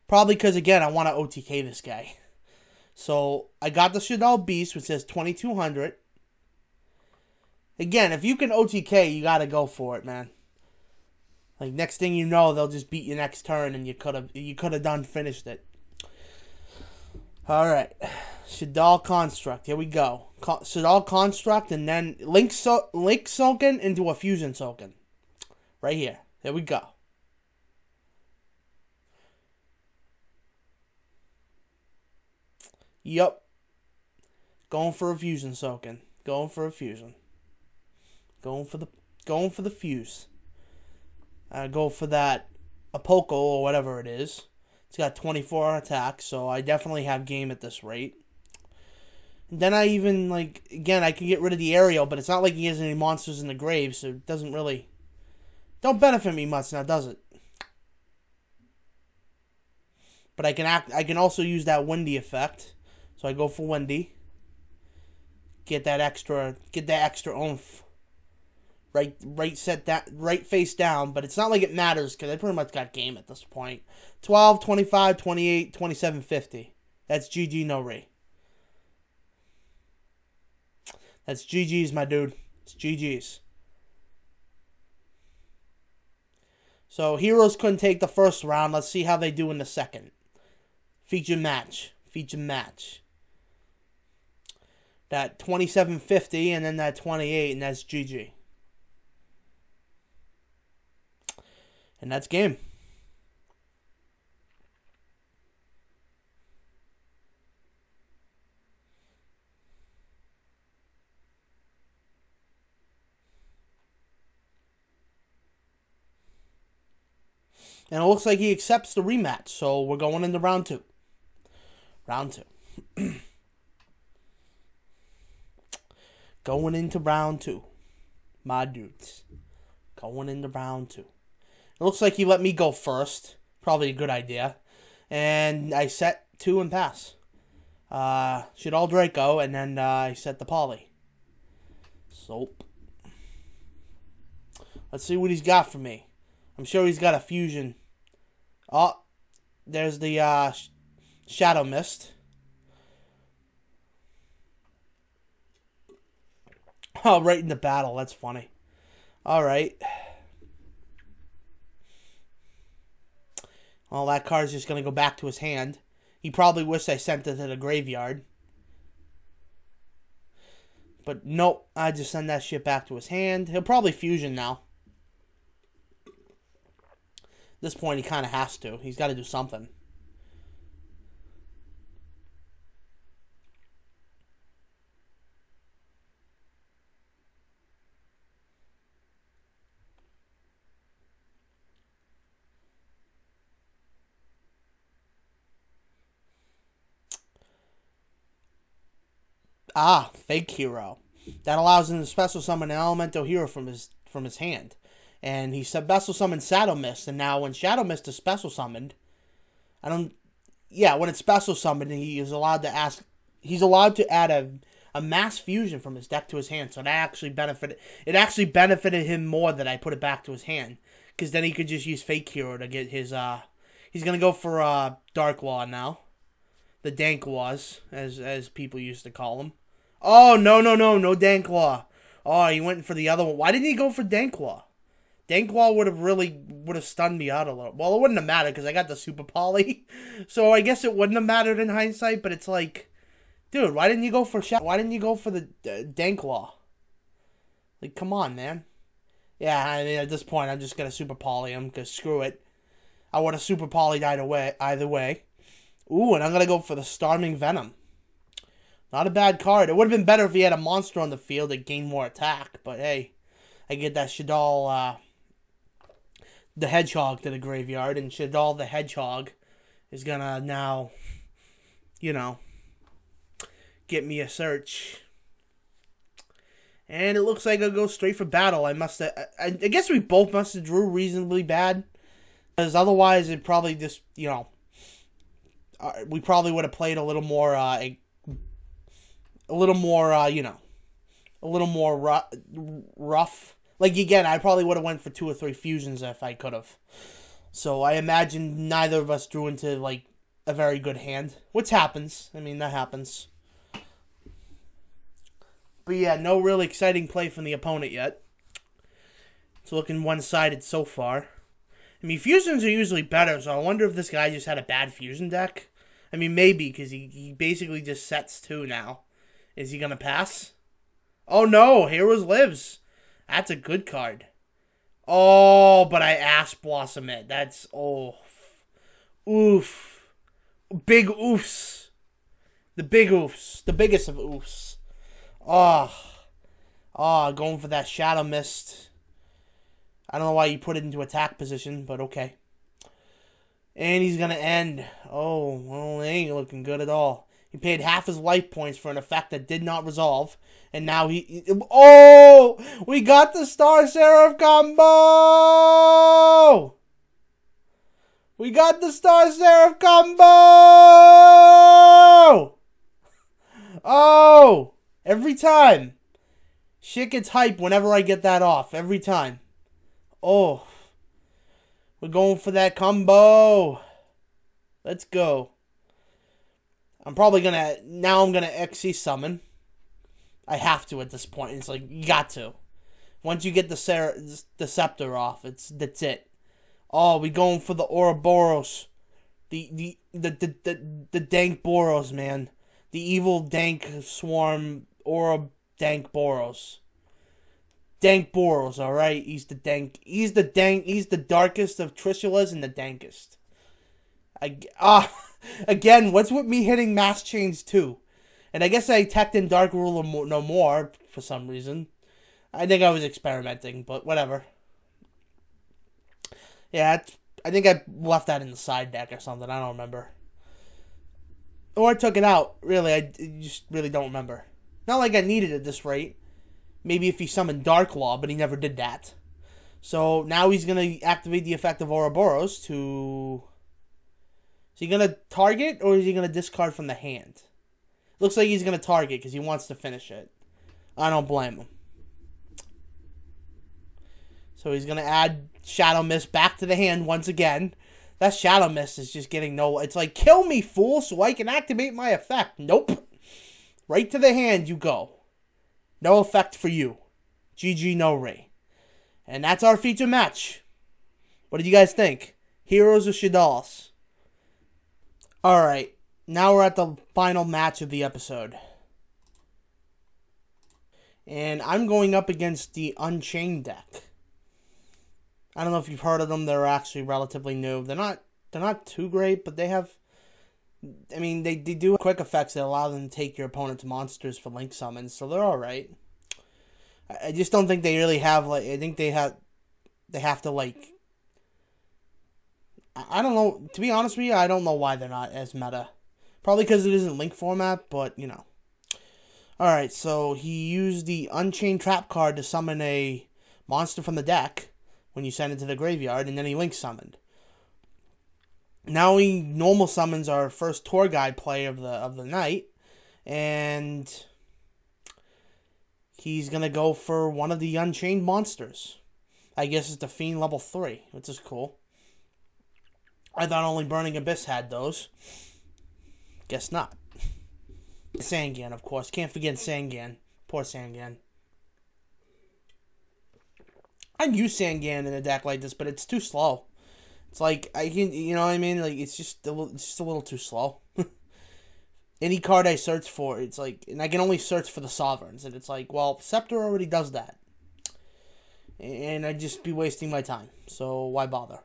Probably because, again, I want to OTK this guy. So, I got the Shaddoll Beast, which says 2200. Again, if you can OTK, you got to go for it, man. Like, next thing you know, they'll just beat you next turn, and you could have finished it. Alright. Shaddoll Construct. Here we go. Shaddoll Construct, and then Link Soken into a Fusion Soken. Right here. Here we go. Yup. Going for a Fusion Soken. Going for a Fusion. Going for the fuse. Go for that Apoko or whatever it is. It's got 24 attacks, so I definitely have game at this rate. And then I even, like, again, I can get rid of the aerial, but it's not like he has any monsters in the grave, so it doesn't really... Don't benefit me much now, does it? But I can also use that Windy effect. So I go for Windy. Get that extra oomph. Right face down, but it's not like it matters because I pretty much got game at this point. 12, 25, 28, 27, 50. That's GG no re. That's GG's, my dude. It's GG's. So heroes couldn't take the first round. Let's see how they do in the second. Feature match. Feature match. That 27.50 and then that 28, and that's GG. And that's game. And it looks like he accepts the rematch, so we're going into round 2. Round 2. Going into round 2. My dudes. Going into round 2. It looks like he let me go first. Probably a good idea. And I set 2 and pass. Shaddoll Draco, and then I set the Poly. Soap. Let's see what he's got for me. I'm sure he's got a fusion. Oh, there's the Shadow Mist. Oh, right in the battle. That's funny. Alright. Well, that card's just going to go back to his hand. He probably wished I sent it to the graveyard. But nope, I just send that shit back to his hand. He'll probably fusion now. At this point, he kind of has to. He's got to do something. Fake hero. That allows him to special summon an elemental hero from his hand. And he special summoned Shadow Mist, and now when Shadow Mist is special summoned, when it's special summoned, he is allowed to he's allowed to add a mass fusion from his deck to his hand, so it actually benefited him more that I put it back to his hand, because then he could just use Fake Hero to get his, he's gonna go for, Dark Law now. The Dank Laws, as people used to call them. Oh, no Dank Law. Oh, he went for the other one. Why didn't he go for Dank Law? Dank Law would have stunned me out a little. Well, it wouldn't have mattered because I got the Super Poly. So I guess it wouldn't have mattered in hindsight, but it's like, dude, why didn't you go for the Dank Law? Like, come on, man. Yeah, I mean, at this point, I'm just going to Super Poly him because screw it. I would have Super Poly'd either way. Ooh, and I'm going to go for the Starming Venom. Not a bad card. It would have been better if he had a monster on the field that gained more attack. But hey, I get that Shaddoll, the Hedgehog to the graveyard. And Shaddoll the Hedgehog is going to now, get me a search. And it looks like I'll go straight for battle. I guess we both must have drew reasonably bad. Because otherwise it probably just, we probably would have played a little more rough. Like, again, I probably would have went for 2 or 3 fusions if I could have. So I imagine neither of us drew into, like, a very good hand. Which happens. I mean, that happens. But yeah, no really exciting play from the opponent yet. It's looking one-sided so far. I mean, fusions are usually better, so I wonder if this guy just had a bad fusion deck. I mean, maybe, because he basically just sets 2 now. Is he going to pass? Oh, no. Heroes Lives. That's a good card. Oh, but I Ash Blossom it. That's, oh. Oof. Big oofs. The big oofs. The biggest of oofs. Oh. Oh, going for that Shadow Mist. I don't know why you put it into attack position, but okay. And he's going to end. Oh, well, it ain't looking good at all. He paid half his life points for an effect that did not resolve. And now oh! We got the Star Seraph combo! We got the Star Seraph combo! Oh! Every time. Shit gets hype whenever I get that off. Every time. Oh. We're going for that combo. Let's go. I'm probably going to... Now I'm going to XC summon. I have to at this point. It's like, you got to. Once you get the Scepter off, that's it. Oh, we going for the Ouroboros. The dank Boros, man. The evil dank swarm dank Boros. Dank Boros, alright? He's the darkest of Trishulas and the dankest. Again, what's with me hitting Mass Chains too? And I guess I teched in Dark Ruler no more for some reason. I think I was experimenting, but whatever. Yeah, I think I left that in the side deck or something. I don't remember. Or I took it out. Really, I just really don't remember. Not like I needed it at this rate. Maybe if he summoned Dark Law, but he never did that. So now he's going to activate the effect of Ouroboros to... Is he going to target or is he going to discard from the hand? Looks like he's going to target because he wants to finish it. I don't blame him. So he's going to add Shadow Mist back to the hand once again. That Shadow Mist is just getting no... It's like, kill me, fool, so I can activate my effect. Nope. Right to the hand you go. No effect for you. GG, no Ray. And that's our feature match. What did you guys think? Heroes or Shaddols? Alright. Now we're at the final match of the episode. And I'm going up against the Unchained deck. I don't know if you've heard of them. They're actually relatively new. They're not too great, but they have... I mean, they do quick effects that allow them to take your opponent's monsters for link summons, so they're alright. I just don't think they really have, like... I think they have to, like... I don't know. To be honest with you, I don't know why they're not as meta. Probably because it isn't link format, but, you know. Alright, so he used the Unchained Trap card to summon a monster from the deck. when you send it to the graveyard, and then he link summoned. Now he normal summons our first tour guide play of the night, and he's gonna go for one of the Unchained monsters. I guess it's the Fiend level 3, which is cool. I thought only Burning Abyss had those. Guess not. Sangan, of course. Can't forget Sangan. Poor Sangan. I'd use Sangan in a deck like this, but it's too slow. It's like, I can, you know what I mean? Like, it's just a little too slow. Any card I search for, it's like, and I can only search for the Sovereigns, and it's like, well, Scepter already does that. And I'd just be wasting my time, so why bother?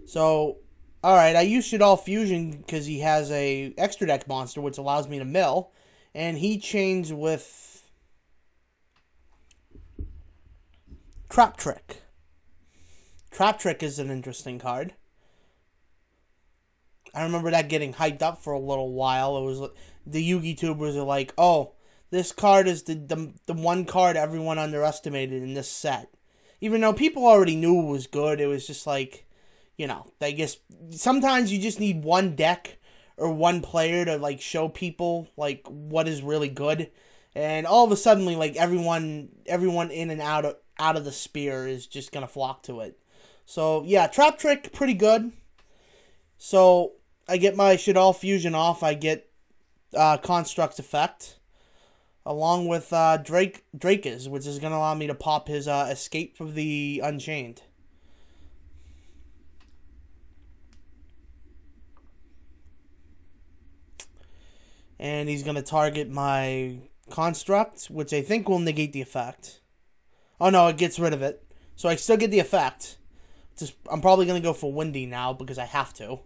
So, alright, I use Shaddoll Fusion because he has a extra deck monster, which allows me to mill, and he chains with Trap Trick. Trap Trick is an interesting card. I remember that getting hyped up for a little while. It was the Yugi tubers are like, oh, this card is the one card everyone underestimated in this set. Even though people already knew it was good, it was just like, you know, I guess sometimes you just need one deck or one player to like show people like what is really good, and all of a sudden like everyone in and out of the spear is just gonna flock to it. So yeah, Trap Trick pretty good. So I get my Shaddoll Fusion off. I get Construct's Effect along with Drake's, which is gonna allow me to pop his Escape from the Unchained. And he's going to target my Construct, which I think will negate the effect. Oh, no, it gets rid of it. So I still get the effect. I'm probably going to go for Windy now because I have to.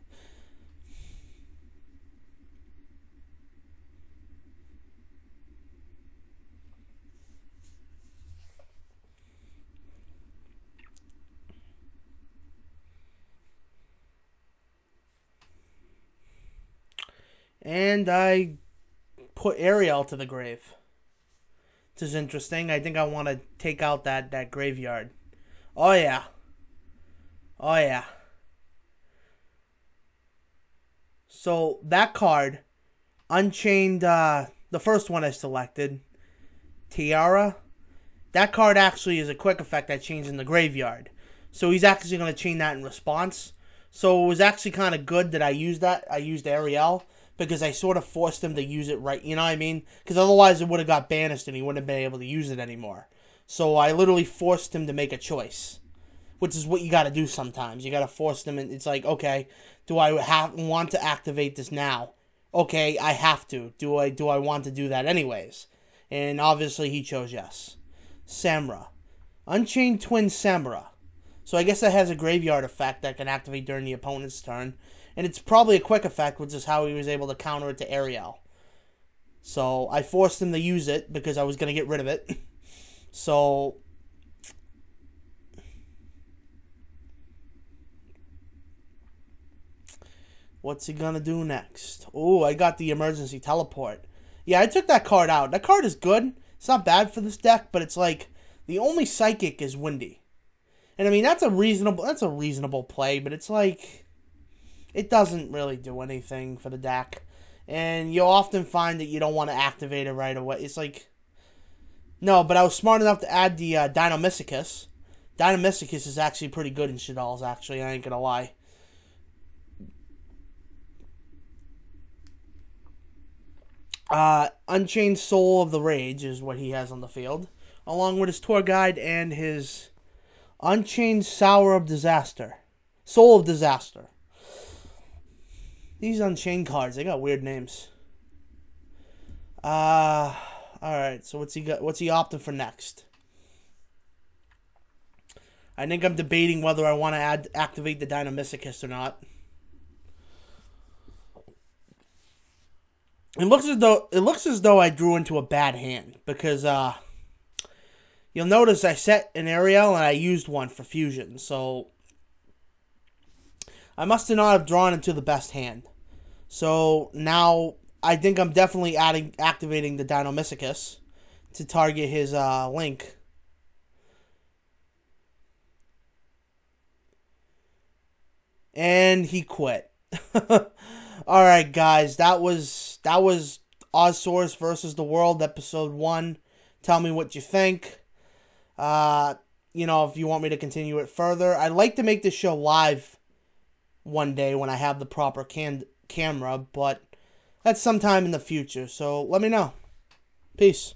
And I put Ariel to the grave. This is interesting. I think I want to take out that graveyard. Oh, yeah. Oh, yeah. So, that card, Unchained, the first one I selected, Tiara, that card actually is a quick effect that changed in the graveyard. So, he's actually going to chain that in response. So, it was actually kind of good that I used that. I used Ariel, because I sort of forced him to use it right, you know what I mean? Because otherwise it would have got banished and he wouldn't have been able to use it anymore. So I literally forced him to make a choice, which is what you got to do sometimes. You got to force them, and it's like, okay, do I want to activate this now? Okay, I have to. Do I want to do that anyways? And obviously he chose yes. Samra. Unchained Twin Samra. So I guess that has a graveyard effect that can activate during the opponent's turn. And it's probably a quick effect, which is how he was able to counter it to Ariel. So I forced him to use it because I was going to get rid of it. So what's he going to do next? Oh, I got the Emergency Teleport. Yeah, I took that card out. That card is good. It's not bad for this deck, but it's like the only Psychic is Windy. And I mean, that's a reasonable play, but it's like it doesn't really do anything for the deck. And you'll often find that you don't want to activate it right away. It's like, no, but I was smart enough to add the Dynamysicus. Dynamysicus is actually pretty good in Shaddolls, actually. I ain't gonna lie. Unchained Soul of the Rage is what he has on the field, along with his Tour Guide and his Unchained Sour of Disaster. Soul of Disaster. These Unchained cards, they got weird names. Alright, so what's he opting for next? I think I'm debating whether I want to activate the Dynamysicus or not. It looks as though I drew into a bad hand, because you'll notice I set an Ariel and I used one for fusion, so I must not have drawn into the best hand. So now I think I'm definitely activating the Dynamysicus. to target his Link. and he quit. Alright, guys, that was Ozosaurus versus the World, episode 1. Tell me what you think. You know, if you want me to continue it further. I'd like to make this show live one day when I have the proper camera, but that's sometime in the future, so let me know. Peace.